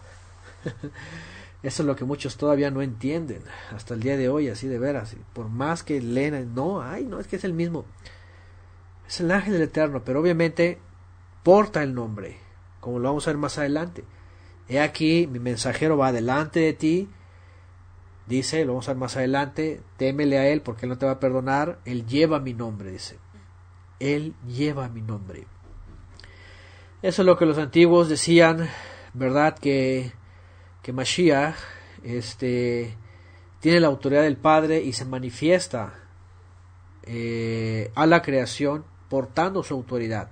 Eso es lo que muchos todavía no entienden hasta el día de hoy, así de veras. Por más que leen, no, es que es el mismo. Es el ángel del Eterno, pero obviamente porta el nombre, como lo vamos a ver más adelante. He aquí, mi mensajero va delante de ti, dice, lo vamos a ver más adelante, témele a él porque él no te va a perdonar, él lleva mi nombre, dice. Él lleva mi nombre. Eso es lo que los antiguos decían ¿verdad? Que Mashiach tiene la autoridad del Padre y se manifiesta a la creación portando su autoridad,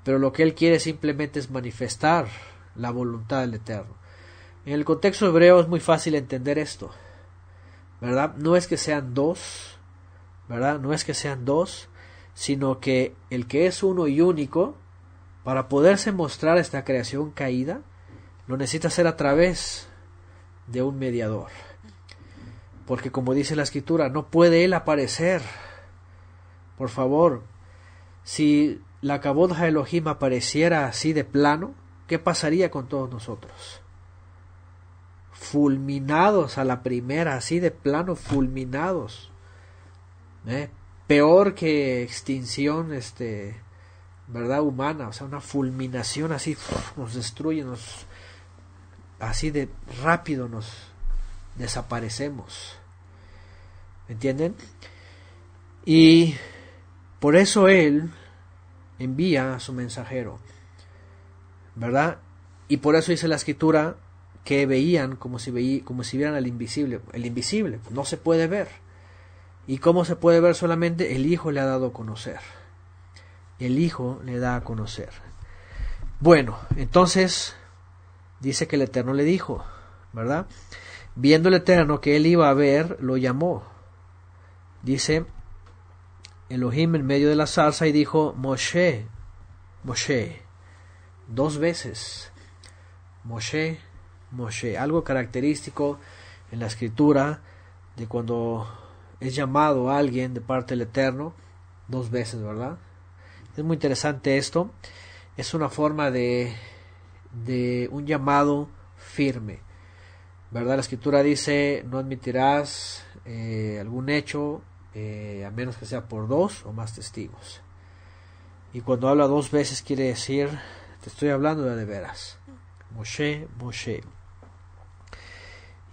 pero lo que él quiere simplemente es manifestar la voluntad del Eterno. En el contexto hebreo es muy fácil entender esto, ¿verdad? No es que sean dos, ¿verdad? No es que sean dos, sino que el que es uno y único, para poderse mostrar esta creación caída, lo necesita hacer a través de un mediador. Porque como dice la Escritura, no puede él aparecer. Por favor, si la Kabod HaElohim apareciera así de plano, ¿qué pasaría con todos nosotros? Fulminados a la primera, así de plano, fulminados. Peor que extinción, ¿verdad? Humana, o sea, una fulminación así, nos destruye, así de rápido nos desaparecemos. ¿Me entienden? Y por eso él envía a su mensajero, ¿verdad? Y por eso dice la Escritura que veían como si vieran al invisible. El invisible no se puede ver. ¿Y cómo se puede ver solamente? El Hijo le ha dado a conocer. El Hijo le da a conocer. Bueno, entonces dice que el Eterno le dijo, ¿verdad? Viendo el Eterno que él iba a ver, lo llamó. Dice Elohim en medio de la zarza y dijo, Moshe, Moshe, 2 veces. Moshe, Moshe, algo característico en la Escritura de cuando es llamado a alguien de parte del Eterno, 2 veces, ¿verdad? Es muy interesante esto. Es una forma de un llamado firme, ¿verdad? La Escritura dice, no admitirás algún hecho a menos que sea por 2 o más testigos. Y cuando habla 2 veces quiere decir, te estoy hablando de veras. Moshe, Moshe.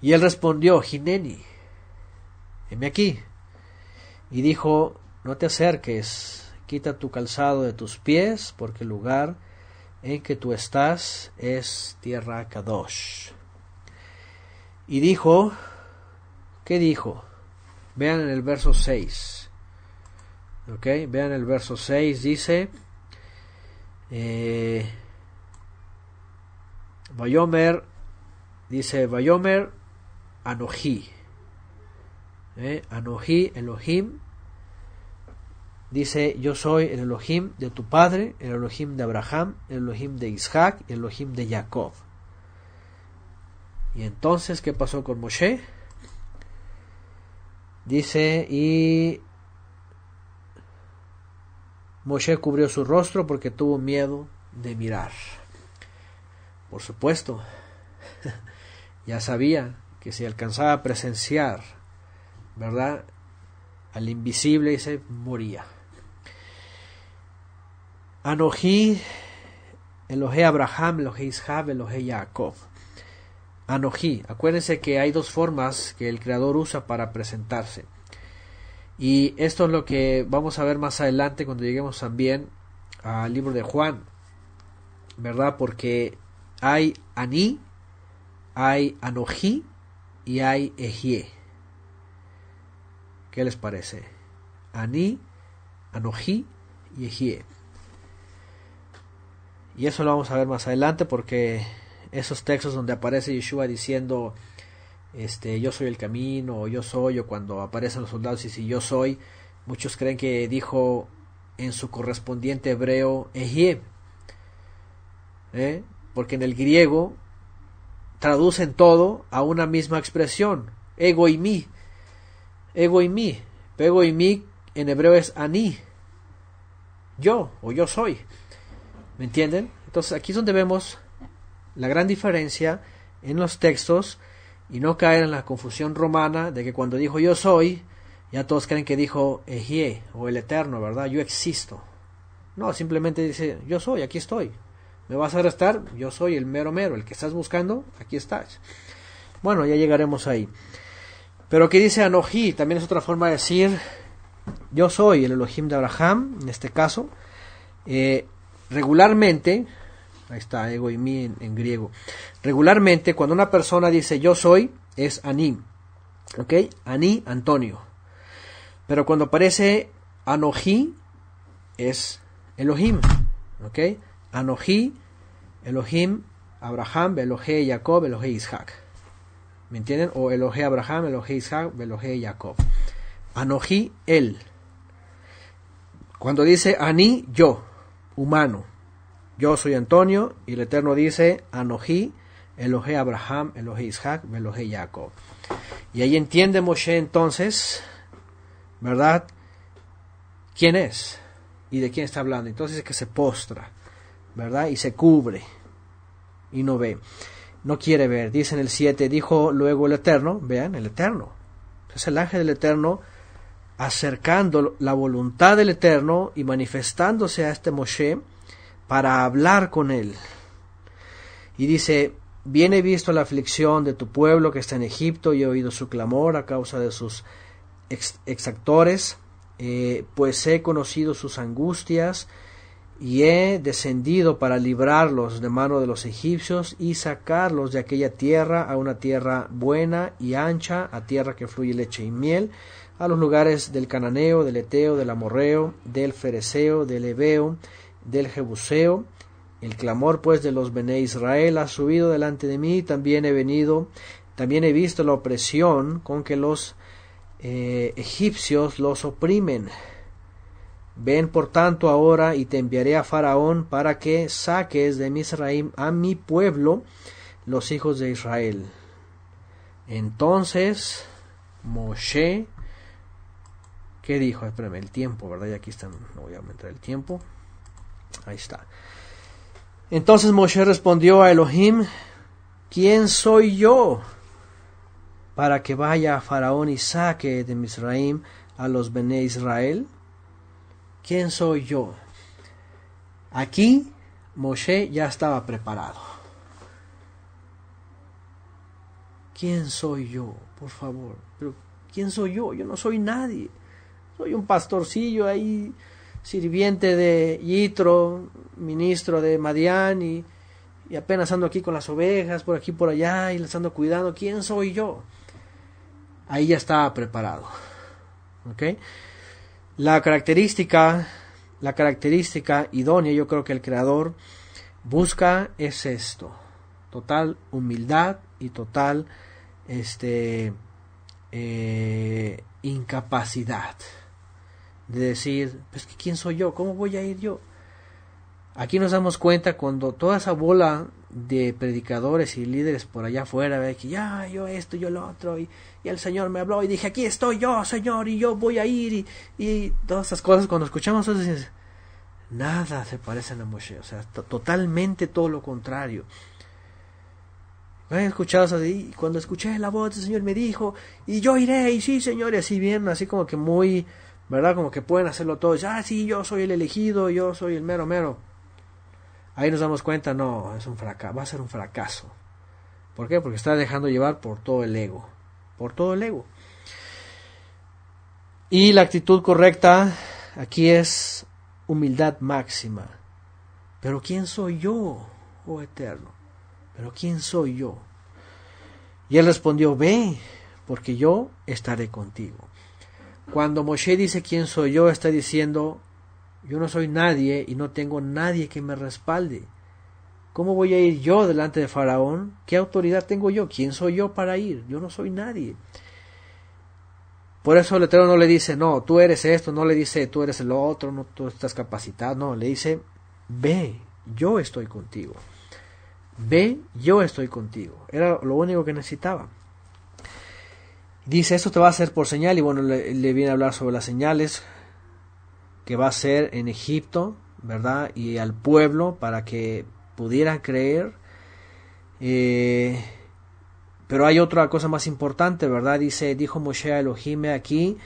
Y él respondió, Hineni, heme aquí. Y dijo, no te acerques, quita tu calzado de tus pies, porque el lugar en que tú estás es tierra Kadosh. Y dijo, ¿qué dijo? Vean en el verso 6. ¿Ok? Vean el verso 6, dice, Vayomer, dice, Vayomer Anoji. Anoji, Elohim. Dice, yo soy el Elohim de tu padre, el Elohim de Abraham, el Elohim de Isaac, el Elohim de Jacob. Y entonces, ¿qué pasó con Moshe? Dice, y Moshe cubrió su rostro porque tuvo miedo de mirar. Por supuesto, ya sabía que si alcanzaba a presenciar, ¿verdad?, al invisible, y se moría. Anoji, Elohe Abraham, Elohe Isaac, Elohe Jacob. Anoji, acuérdense que hay 2 formas que el Creador usa para presentarse. Y esto es lo que vamos a ver más adelante cuando lleguemos también al libro de Juan, ¿verdad? Porque hay Ani, hay Anoji y hay Ejie. ¿Qué les parece? Ani, Anoji y Ejie. Y eso lo vamos a ver más adelante porque esos textos donde aparece Yeshua diciendo yo soy el camino, o yo soy, o cuando aparecen los soldados y si yo soy, muchos creen que dijo en su correspondiente hebreo Ejie, porque en el griego traducen todo a una misma expresión, ego y mi. Ego y mi. Ego y mi en hebreo es ani, yo o yo soy. ¿Me entienden? Entonces aquí es donde vemos la gran diferencia en los textos y no caer en la confusión romana de que cuando dijo yo soy, ya todos creen que dijo Ejie o el Eterno, ¿verdad? Yo existo. No, simplemente dice yo soy, aquí estoy. ¿Me vas a arrestar? Yo soy el mero mero, el que estás buscando, aquí estás. Bueno, ya llegaremos ahí. Pero aquí dice Anoji, también es otra forma de decir yo soy el Elohim de Abraham, en este caso. Regularmente Ahí está, ego y mi en griego. Regularmente, cuando una persona dice yo soy, es Ani. ¿Ok? Ani, Antonio. Pero cuando aparece Anoji, es Elohim. ¿Ok? Anoji, Elohim, Abraham, Elohe Jacob, Elohe Isaac. ¿Me entienden? O Elohe Abraham, Elohe Isaac, Elohe Jacob. Anoji, él. Cuando dice Ani, yo, humano. Yo soy Antonio, y el Eterno dice Anoji, Elohe Abraham, Elohe Isaac, Elohe Jacob. Y ahí entiende Moshe entonces, ¿verdad? ¿Quién es? ¿Y de quién está hablando? Entonces es que se postra, ¿verdad? Y se cubre. Y no ve. No quiere ver. Dice en el 7, dijo luego el Eterno, vean, el Eterno. Es el ángel del Eterno acercando la voluntad del Eterno y manifestándose a este Moshe para hablar con él. Y dice, bien he visto la aflicción de tu pueblo que está en Egipto y he oído su clamor a causa de sus exactores, pues he conocido sus angustias y he descendido para librarlos de mano de los egipcios y sacarlos de aquella tierra a una tierra buena y ancha, a tierra que fluye leche y miel, a los lugares del cananeo, del eteo, del amorreo, del fereceo, del heveo, del jebuseo. El clamor pues de los Bené Israel ha subido delante de mí, también he visto la opresión con que los egipcios los oprimen. Ven por tanto ahora y te enviaré a Faraón para que saques de Misraim a mi pueblo, los hijos de Israel. Entonces Moshe, ¿qué dijo? Espérame, el tiempo, ¿verdad? Y aquí está, no voy a aumentar el tiempo. Ahí está. Entonces Moshe respondió a Elohim, ¿quién soy yo para que vaya a Faraón y saque de Misraim a los Bené Israel? ¿Quién soy yo? Aquí Moshe ya estaba preparado. ¿Quién soy yo? Por favor. Pero ¿quién soy yo? Yo no soy nadie. Soy un pastorcillo ahí, sirviente de Yitro, ministro de Madián, y apenas ando aquí con las ovejas, por aquí por allá, y las ando cuidando. ¿Quién soy yo? Ahí ya estaba preparado. ¿Ok? La característica idónea, yo creo que el Creador busca es esto: total humildad y total incapacidad de decir, pues, ¿quién soy yo? ¿Cómo voy a ir yo? Aquí nos damos cuenta cuando toda esa bola de predicadores y líderes por allá afuera, ve que ya, yo esto, yo lo otro, y el Señor me habló y dije, aquí estoy yo, Señor, y yo voy a ir, y todas esas cosas, cuando escuchamos eso, decimos, nada se parecen a Moshe, o sea, totalmente todo lo contrario. ¿Me han escuchado así? Cuando escuché la voz del Señor me dijo, y yo iré, y sí, Señor, y así bien, así como que muy, ¿verdad? Como que pueden hacerlo todos, sí, yo soy el elegido, yo soy el mero mero. Ahí nos damos cuenta, no, es un fracaso, va a ser un fracaso. ¿Por qué? Porque está dejando llevar por todo el ego. Por todo el ego. Y la actitud correcta aquí es humildad máxima. ¿Pero quién soy yo, oh Eterno? ¿Pero quién soy yo? Y él respondió, ve, porque yo estaré contigo. Cuando Moshe dice quién soy yo, está diciendo, yo no soy nadie y no tengo nadie que me respalde. ¿Cómo voy a ir yo delante de Faraón? ¿Qué autoridad tengo yo? ¿Quién soy yo para ir? Yo no soy nadie. Por eso el Eterno no le dice, no, tú eres esto, no le dice, tú eres el otro, no, tú estás capacitado, no, le dice, ve, yo estoy contigo. Ve, yo estoy contigo. Era lo único que necesitaba. Dice, esto te va a hacer por señal, y bueno, le viene a hablar sobre las señales que va a ser en Egipto, ¿verdad? Y al pueblo para que pudieran creer. Pero hay otra cosa más importante, ¿verdad? Dijo Moshe a Elohim aquí,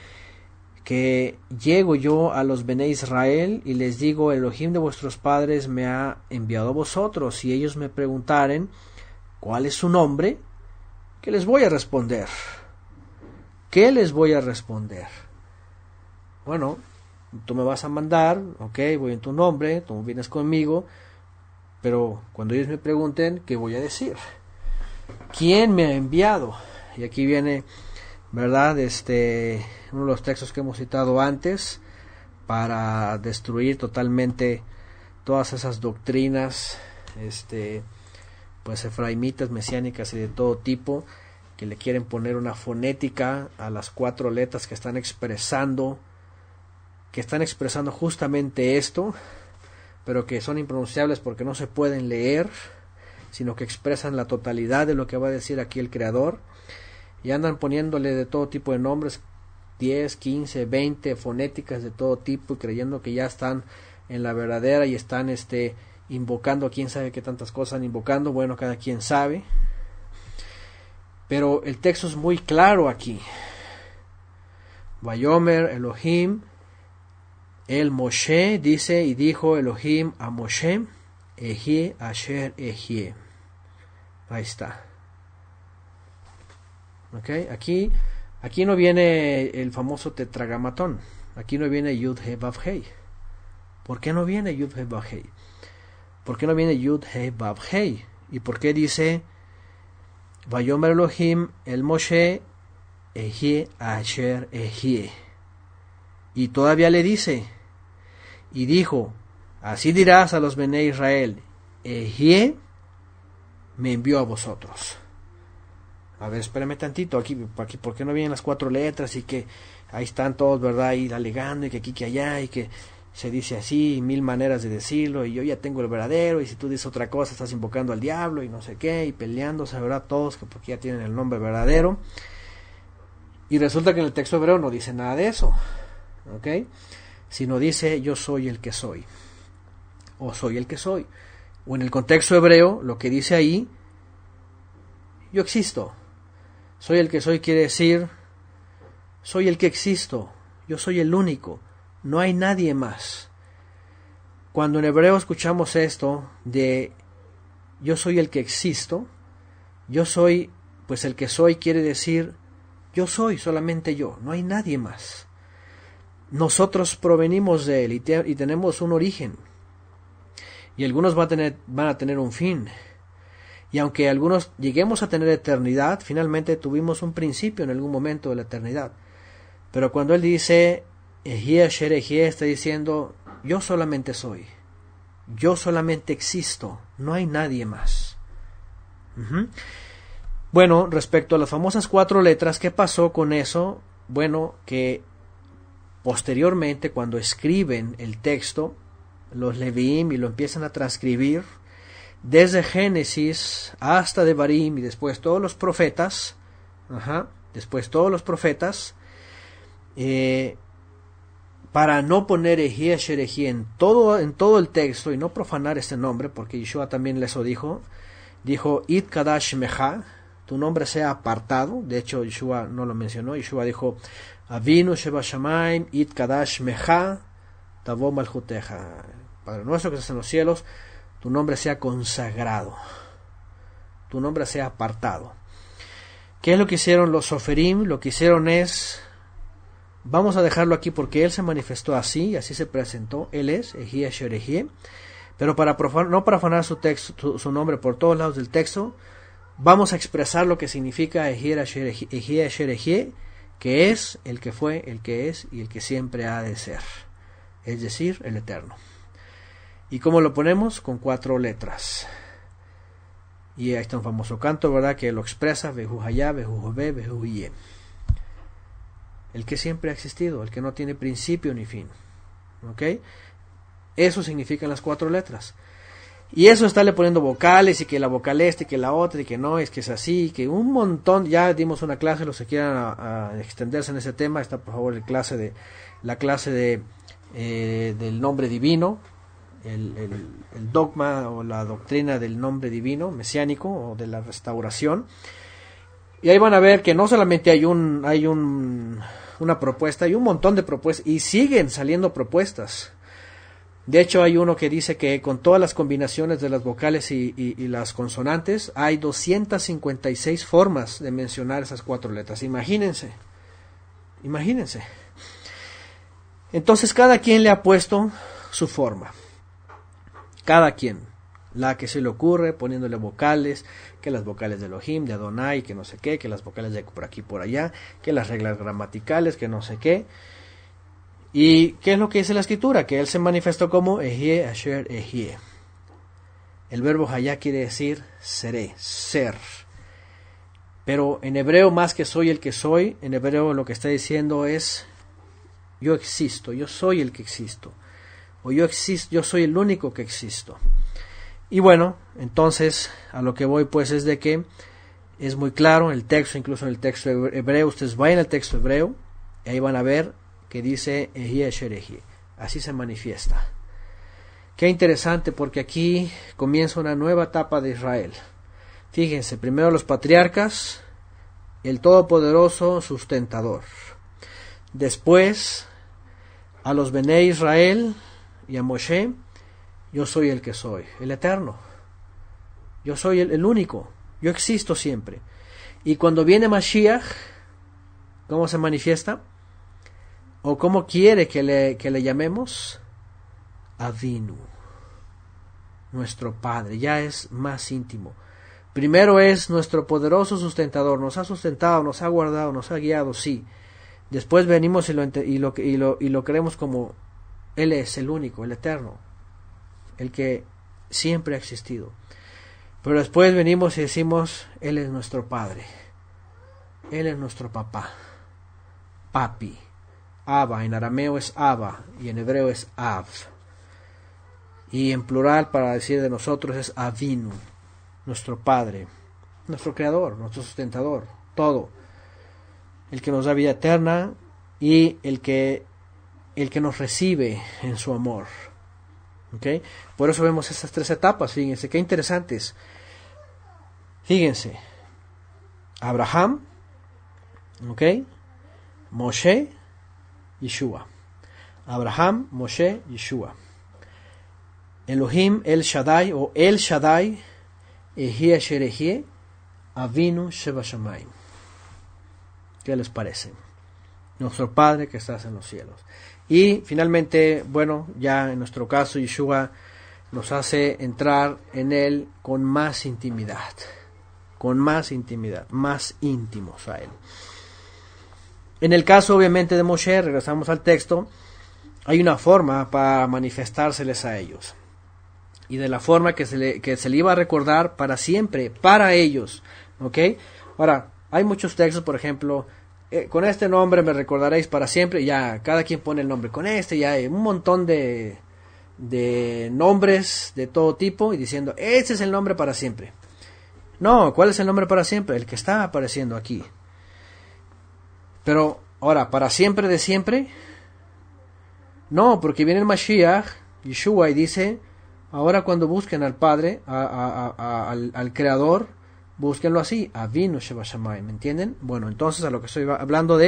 que llego yo a los Bené Israel y les digo, Elohim de vuestros padres me ha enviado a vosotros, y ellos me preguntaren, ¿cuál es su nombre? ¿Qué les voy a responder? ¿Qué les voy a responder? Bueno, tú me vas a mandar, ok, voy en tu nombre, tú vienes conmigo, Pero cuando ellos me pregunten, ¿qué voy a decir? ¿Quién me ha enviado? Y aquí viene, ¿verdad? Uno de los textos que hemos citado antes para destruir totalmente todas esas doctrinas, pues efraimitas, mesiánicas y de todo tipo, que le quieren poner una fonética a las 4 letras que están expresando justamente esto, pero que son impronunciables porque no se pueden leer, sino que expresan la totalidad de lo que va a decir aquí el Creador, y andan poniéndole de todo tipo de nombres, 10, 15, 20 fonéticas de todo tipo, y creyendo que ya están en la verdadera y están invocando, quién sabe qué tantas cosas están invocando. Bueno, cada quien sabe, pero el texto es muy claro aquí. Vayomer Elohim el Moshe, dice, y dijo Elohim a Moshe, Ejie Asher Ejie. Ahí está. Okay. Aquí no viene el famoso tetragamatón. Aquí no viene Yud He Vav Hei. ¿Por qué no viene Yud He Vav Hei? ¿Por qué no viene Yud He Vav Hei? ¿Y por qué dice Vayomer Elohim el Moshe Ejie Asher Ejie? Y todavía le dice, y dijo, así dirás a los Bene Israel, Ejie me envió a vosotros. A ver, espérame tantito, aquí, ¿por qué no vienen las 4 letras? Y que ahí están todos, ¿verdad? Ahí alegando, y que aquí, que allá, y que se dice así, y 1000 maneras de decirlo, y yo ya tengo el verdadero, y si tú dices otra cosa, estás invocando al diablo, y no sé qué, y peleándose, ¿verdad? Todos, que porque ya tienen el nombre verdadero. Y resulta que en el texto hebreo no dice nada de eso, ¿ok? Sino dice, yo soy el que soy, o soy el que soy. O en el contexto hebreo, lo que dice ahí, yo existo. Soy el que soy quiere decir, soy el que existo, yo soy el único, no hay nadie más. Cuando en hebreo escuchamos esto de yo soy el que existo, yo soy, pues el que soy quiere decir, yo soy solamente yo, no hay nadie más. Nosotros provenimos de él y tenemos un origen, y algunos van a tener un fin. Y aunque algunos lleguemos a tener eternidad, finalmente tuvimos un principio en algún momento de la eternidad. Pero cuando él dice, Ejie Asher Ejie, está diciendo, yo solamente soy, yo solamente existo, no hay nadie más. Bueno, respecto a las famosas 4 letras, ¿qué pasó con eso? Bueno, que posteriormente, cuando escriben el texto, los Leviim, y lo empiezan a transcribir, desde Génesis hasta Devarim y después todos los profetas, para no poner Ejie Asher Ejie en todo el texto y no profanar este nombre, porque Yeshua también les dijo, It Kadash Mecha, tu nombre sea apartado. De hecho, Yeshua no lo mencionó. Yeshua dijo, Avinu Sheba Shamayim, It Kadash Mecha, Tavo Malchuteja. Padre nuestro que estás en los cielos, tu nombre sea consagrado, tu nombre sea apartado. ¿Qué es lo que hicieron los Soferim? Lo que hicieron es, vamos a dejarlo aquí porque él se manifestó así se presentó, él es Ejie Asher Ejie, pero para no profanar su nombre por todos lados del texto, vamos a expresar lo que significa Ejie Asher Ejie, que es el que fue, el que es y el que siempre ha de ser, es decir, el Eterno. ¿Y cómo lo ponemos? Con 4 letras. Y ahí está un famoso canto, ¿verdad? Que lo expresa, Vehu Hayá, Vehu Jové, Vehu Yé. El que siempre ha existido, el que no tiene principio ni fin. ¿Ok? Eso significan las 4 letras. Y eso estarle poniendo vocales, y que la vocal esta, y que la otra, y que no, es que es así, y que un montón. Ya dimos una clase, los que quieran a extenderse en ese tema, está por favor la clase del nombre divino. El dogma o la doctrina del nombre divino mesiánico o de la restauración, y ahí van a ver que no solamente hay una propuesta, hay un montón de propuestas y siguen saliendo propuestas. De hecho, hay uno que dice que con todas las combinaciones de las vocales y las consonantes hay 256 formas de mencionar esas 4 letras. Imagínense. Entonces cada quien le ha puesto su forma. Cada quien. la que se le ocurre, poniéndole vocales, que las vocales de Elohim, de Adonai, que no sé qué, que las vocales de por aquí por allá, que las reglas gramaticales, que no sé qué. ¿Y qué es lo que dice la escritura? Que él se manifestó como Ehie Asher Ehie. El verbo hayá quiere decir seré, ser. Pero en hebreo, más que soy el que soy, en hebreo lo que está diciendo es yo existo, yo soy el que existo. O yo existo, yo soy el único que existo. Y bueno, entonces a lo que voy pues es de que es muy claro el texto, incluso en el texto hebreo, ustedes vayan al texto hebreo y ahí van a ver que dice Ehie Asher Ehie. Así se manifiesta. Qué interesante, porque aquí comienza una nueva etapa de Israel. Fíjense, primero los patriarcas, el Todopoderoso sustentador. Después a los Bené Israel y a Moshe, yo soy el que soy, el eterno. Yo soy el único, yo existo siempre. Y cuando viene Mashiach, ¿cómo se manifiesta? ¿O cómo quiere que le llamemos? Avinu, nuestro Padre, ya es más íntimo. Primero es nuestro poderoso sustentador, nos ha sustentado, nos ha guardado, nos ha guiado, sí. Después venimos y lo creemos como Él es el único, el eterno, el que siempre ha existido. Pero después venimos y decimos, Él es nuestro Padre, Él es nuestro papá, papi. Abba, en arameo es Abba y en hebreo es Av. Y en plural para decir de nosotros es Avinu, nuestro Padre, nuestro Creador, nuestro sustentador, todo. El que nos da vida eterna y el que nos recibe en su amor. ¿Okay? Por eso vemos esas tres etapas, fíjense, qué interesantes. Fíjense, Abraham, ¿okay? Moshe, Yeshua. Abraham, Moshe, Yeshua. Elohim, El Shaddai, o El Shaddai, Ehie Asher Ehie, Avinu Sheba Shamayim. ¿Qué les parece? Nuestro Padre que estás en los cielos. Y finalmente, bueno, ya en nuestro caso, Yeshua nos hace entrar en Él con más intimidad, más íntimos a Él. En el caso, obviamente, de Moshe, regresamos al texto, hay una forma para manifestárseles a ellos. Y de la forma que se le iba a recordar para siempre, para ellos. ¿Ok? Ahora, hay muchos textos, por ejemplo, con este nombre me recordaréis para siempre. Ya, cada quien pone el nombre con este, ya hay un montón de nombres de todo tipo y diciendo, este es el nombre para siempre. No, ¿cuál es el nombre para siempre? El que está apareciendo aquí. Pero, ahora, ¿para siempre de siempre? No, porque viene el Mashiach, Yeshua, y dice, ahora cuando busquen al Padre, al Creador, búsquenlo así, Avinu Sheba Shamayim, ¿me entienden? Bueno, entonces a lo que estoy hablando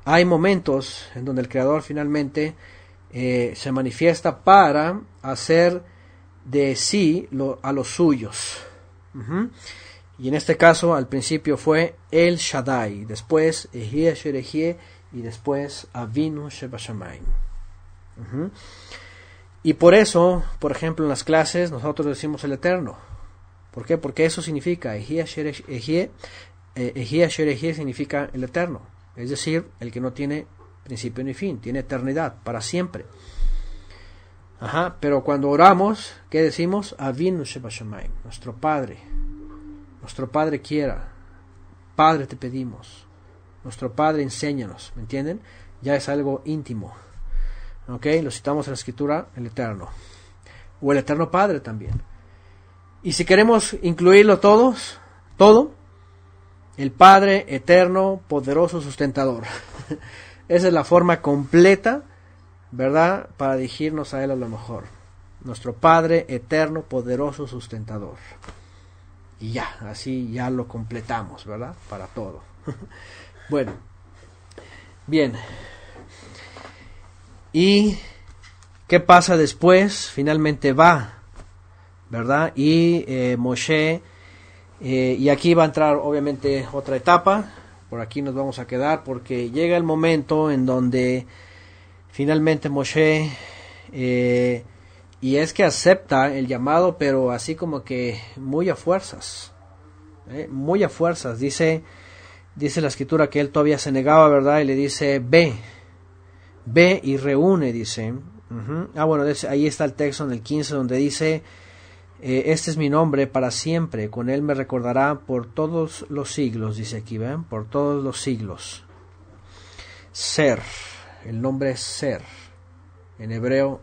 hay momentos en donde el Creador finalmente se manifiesta para hacer de sí a los suyos. Y en este caso, al principio fue El Shaddai, después Ehie Asher Ehie, y después Avinu Sheba Shamayim. Y por eso, por ejemplo, en las clases nosotros decimos el Eterno. ¿Por qué? Porque eso significa Ehie Asher Ehie, Ehie Asher Ehie significa el Eterno, es decir, el que no tiene principio ni fin, tiene eternidad, para siempre. Pero cuando oramos, ¿qué decimos? Avinu Sheba Shamayim, nuestro Padre quiera, Padre te pedimos, nuestro Padre enséñanos, ¿me entienden? Ya es algo íntimo. ¿Ok? Lo citamos en la Escritura, el Eterno. O el Eterno Padre también. Y si queremos incluirlo todo, el Padre Eterno, Poderoso, Sustentador. Esa es la forma completa, ¿verdad? Para dirigirnos a Él a lo mejor. Nuestro Padre Eterno, Poderoso, Sustentador. Y ya, así ya lo completamos, ¿verdad? Para todo. Bueno, bien. ¿Y qué pasa después? Finalmente va, ¿verdad? Y Moshe, y aquí va a entrar obviamente otra etapa, por aquí nos vamos a quedar, porque llega el momento en donde finalmente Moshe y y es que acepta el llamado, pero así como que muy a fuerzas, muy a fuerzas. Dice la escritura que él todavía se negaba, ¿verdad? Y le dice, ve y reúne, dice. Bueno, ahí está el texto en el 15 donde dice, este es mi nombre para siempre, con él me recordará por todos los siglos, dice aquí, ¿ven? Por todos los siglos. Ser, el nombre es Ser, en hebreo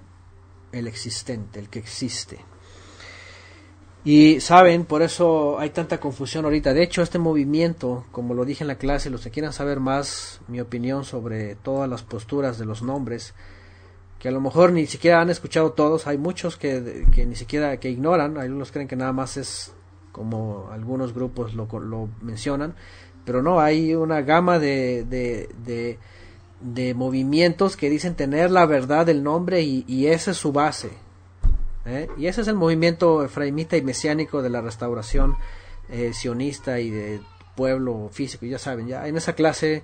el existente, el que existe. Y saben, por eso hay tanta confusión ahorita. De hecho, este movimiento, como lo dije en la clase, los que quieran saber más mi opinión sobre todas las posturas de los nombres, que a lo mejor ni siquiera han escuchado todos, hay muchos que ni siquiera que ignoran, algunos creen que nada más es como algunos grupos lo mencionan, pero no, hay una gama de movimientos que dicen tener la verdad del nombre y esa es su base. Y ese es el movimiento efraimita y mesiánico de la restauración sionista y de pueblo físico. Ya saben, ya en esa clase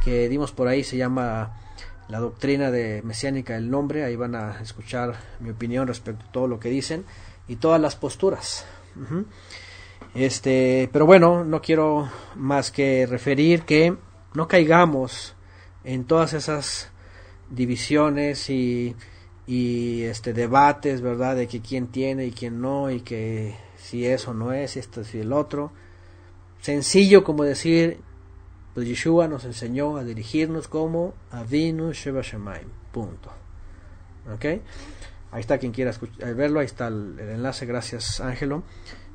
que dimos por ahí se llama la doctrina de mesiánica del nombre. Ahí van a escuchar mi opinión respecto a todo lo que dicen y todas las posturas. Pero bueno, no quiero más que referir que no caigamos en todas esas divisiones y debates, ¿verdad? De que quién tiene y quién no, y que si eso no es, esto es el otro. Sencillo como decir, pues Yeshua nos enseñó a dirigirnos como Avinu Sheba Shemaim, punto. ¿Ok? Ahí está quien quiera verlo, ahí está el enlace, gracias Ángelo.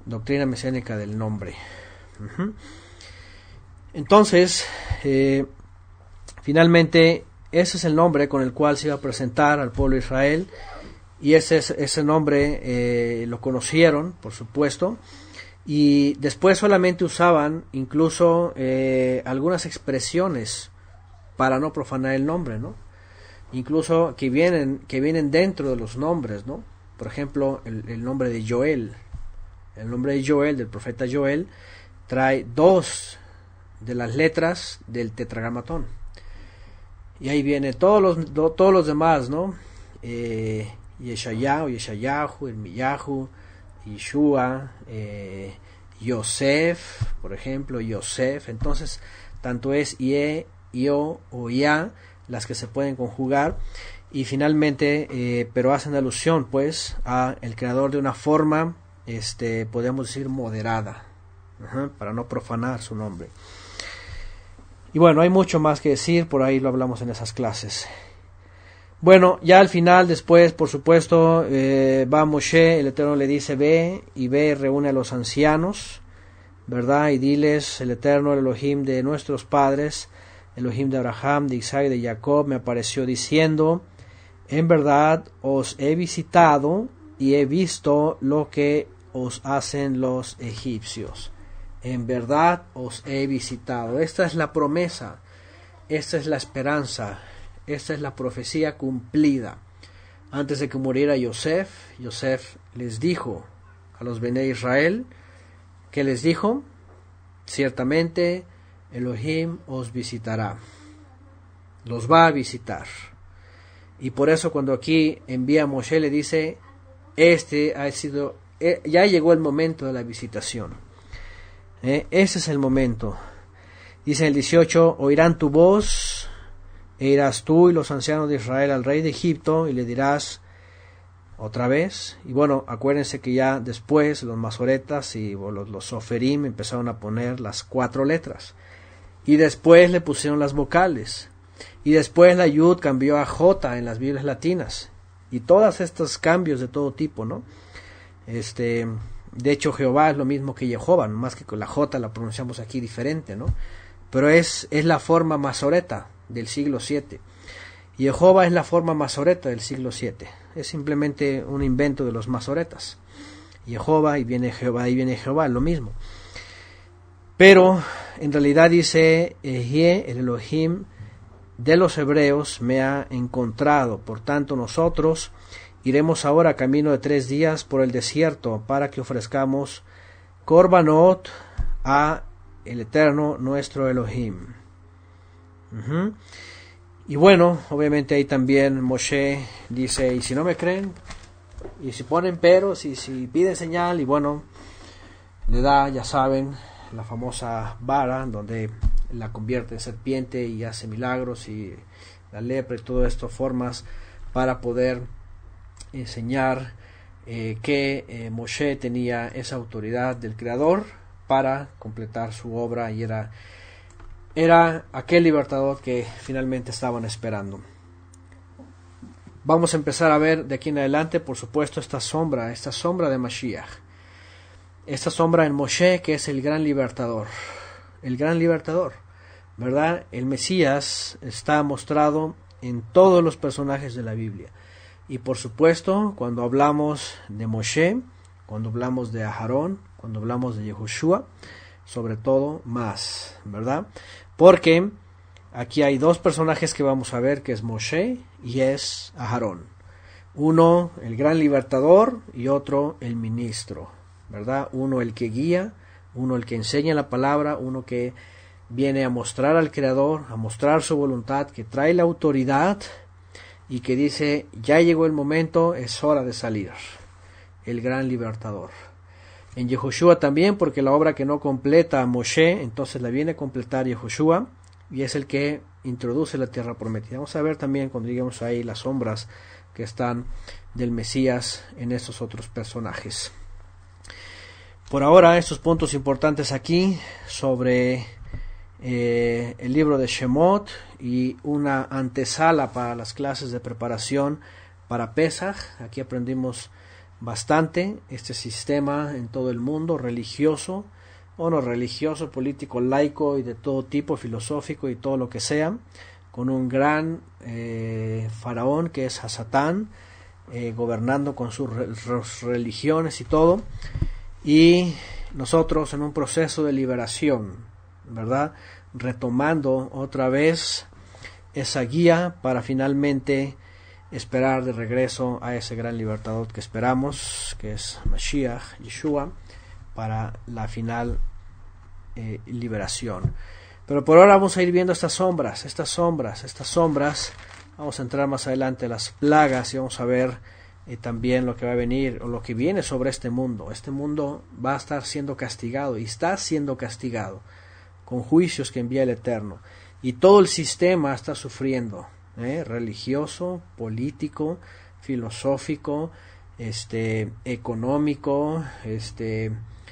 Doctrina mesiánica del nombre. Entonces, finalmente, ese es el nombre con el cual se iba a presentar al pueblo de Israel, y ese nombre lo conocieron, por supuesto, y después solamente usaban incluso algunas expresiones para no profanar el nombre, ¿no? Incluso que vienen dentro de los nombres, ¿no? Por ejemplo, el nombre de Joel. El nombre de Joel, del profeta Joel, trae 2 de las letras del tetragramatón. Y ahí viene todos los demás, ¿no? Yeshayahu, Ermiyahu, Yeshua, Yosef, por ejemplo, Yosef. Entonces, tanto es Ye, Yo o Ya las que se pueden conjugar. Y finalmente, pero hacen alusión, pues, a el creador de una forma, podemos decir, moderada, para no profanar su nombre. Y bueno, hay mucho más que decir, por ahí lo hablamos en esas clases. Bueno, ya al final, después, por supuesto, va Moshe, el Eterno le dice, ve y reúne a los ancianos, ¿verdad? Y diles, el Eterno, el Elohim de nuestros padres, Elohim de Abraham, de Isaac y de Jacob, me apareció diciendo, en verdad os he visitado y he visto lo que os hacen los egipcios. En verdad os he visitado. Esta es la promesa, esta es la esperanza, esta es la profecía cumplida. Antes de que muriera Yosef les dijo a los Bene Israel, ¿qué les dijo? Ciertamente Elohim os visitará, los va a visitar. Y por eso cuando aquí envía a Moshe le dice, ya llegó el momento de la visitación. Ese es el momento. Dice el 18, oirán tu voz, e irás tú y los ancianos de Israel al rey de Egipto, y le dirás otra vez. Y bueno, acuérdense que ya después los masoretas y los soferim empezaron a poner las 4 letras. Y después le pusieron las vocales. Y después la yud cambió a j en las Biblias latinas. Y todos estos cambios de todo tipo, ¿no? De hecho, Jehová es lo mismo que Jehová, más que con la J la pronunciamos aquí diferente, ¿no? Pero es la forma masoreta del siglo VII. Jehová es la forma masoreta del siglo VII. Es simplemente un invento de los masoretas. Jehová y viene Jehová, lo mismo. Pero en realidad dice, el Elohim de los hebreos me ha encontrado. Por tanto, nosotros iremos ahora camino de 3 días por el desierto para que ofrezcamos korbanot a el Eterno nuestro Elohim. Y bueno, obviamente ahí también Moshe dice, y si no me creen, Y si ponen peros y si piden señal, y bueno, le da, ya saben, la famosa vara donde la convierte en serpiente y hace milagros, y la lepra y todo esto, formas para poder enseñar que Moshe tenía esa autoridad del Creador para completar su obra, y era aquel libertador que finalmente estaban esperando. Vamos a empezar a ver de aquí en adelante, por supuesto, esta sombra de Mashiach, esta sombra en Moshe, que es el gran libertador, ¿verdad? El Mesías está mostrado en todos los personajes de la Biblia, y por supuesto, cuando hablamos de Moshe, cuando hablamos de Aarón, cuando hablamos de Yehoshua, sobre todo más, ¿verdad? Porque aquí hay dos personajes que vamos a ver, que es Moshe y es Aarón. Uno, el gran libertador, y otro, el ministro, ¿verdad? Uno, el que guía, uno, el que enseña la palabra, uno que viene a mostrar al Creador, a mostrar su voluntad, que trae la autoridad y que dice, ya llegó el momento, es hora de salir. El gran libertador. En Yehoshua también, porque la obra que no completa a Moshe, entonces la viene a completar Yehoshua, y es el que introduce la tierra prometida. Vamos a ver también, cuando lleguemos ahí, las sombras que están del Mesías en estos otros personajes. Por ahora, estos puntos importantes aquí sobre el libro de Shemot, y una antesala para las clases de preparación para Pesaj. Aquí aprendimos bastante este sistema en todo el mundo, religioso o no religioso, político, laico y de todo tipo, filosófico y todo lo que sea, con un gran faraón que es Hasatán, gobernando con sus religiones y todo, y nosotros en un proceso de liberación, ¿verdad? Retomando otra vez esa guía para finalmente esperar de regreso a ese gran libertador que esperamos, que es Mashiach, Yeshua, para la final liberación. Pero por ahora vamos a ir viendo estas sombras. Vamos a entrar más adelante a las plagas, y vamos a ver también lo que va a venir, o lo que viene sobre este mundo. Este mundo va a estar siendo castigado, y está siendo castigado con juicios que envía el Eterno, y todo el sistema está sufriendo, religioso, político, filosófico, económico, etcétera,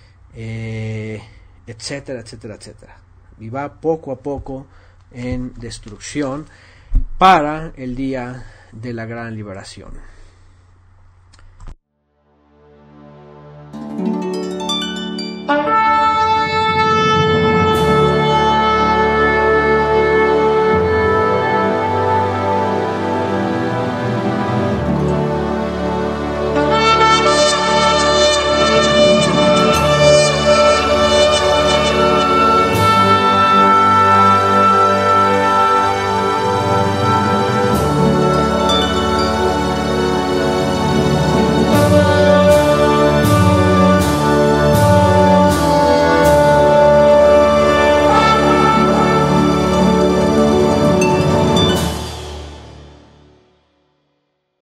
etcétera, etcétera. Y va poco a poco en destrucción para el día de la gran liberación.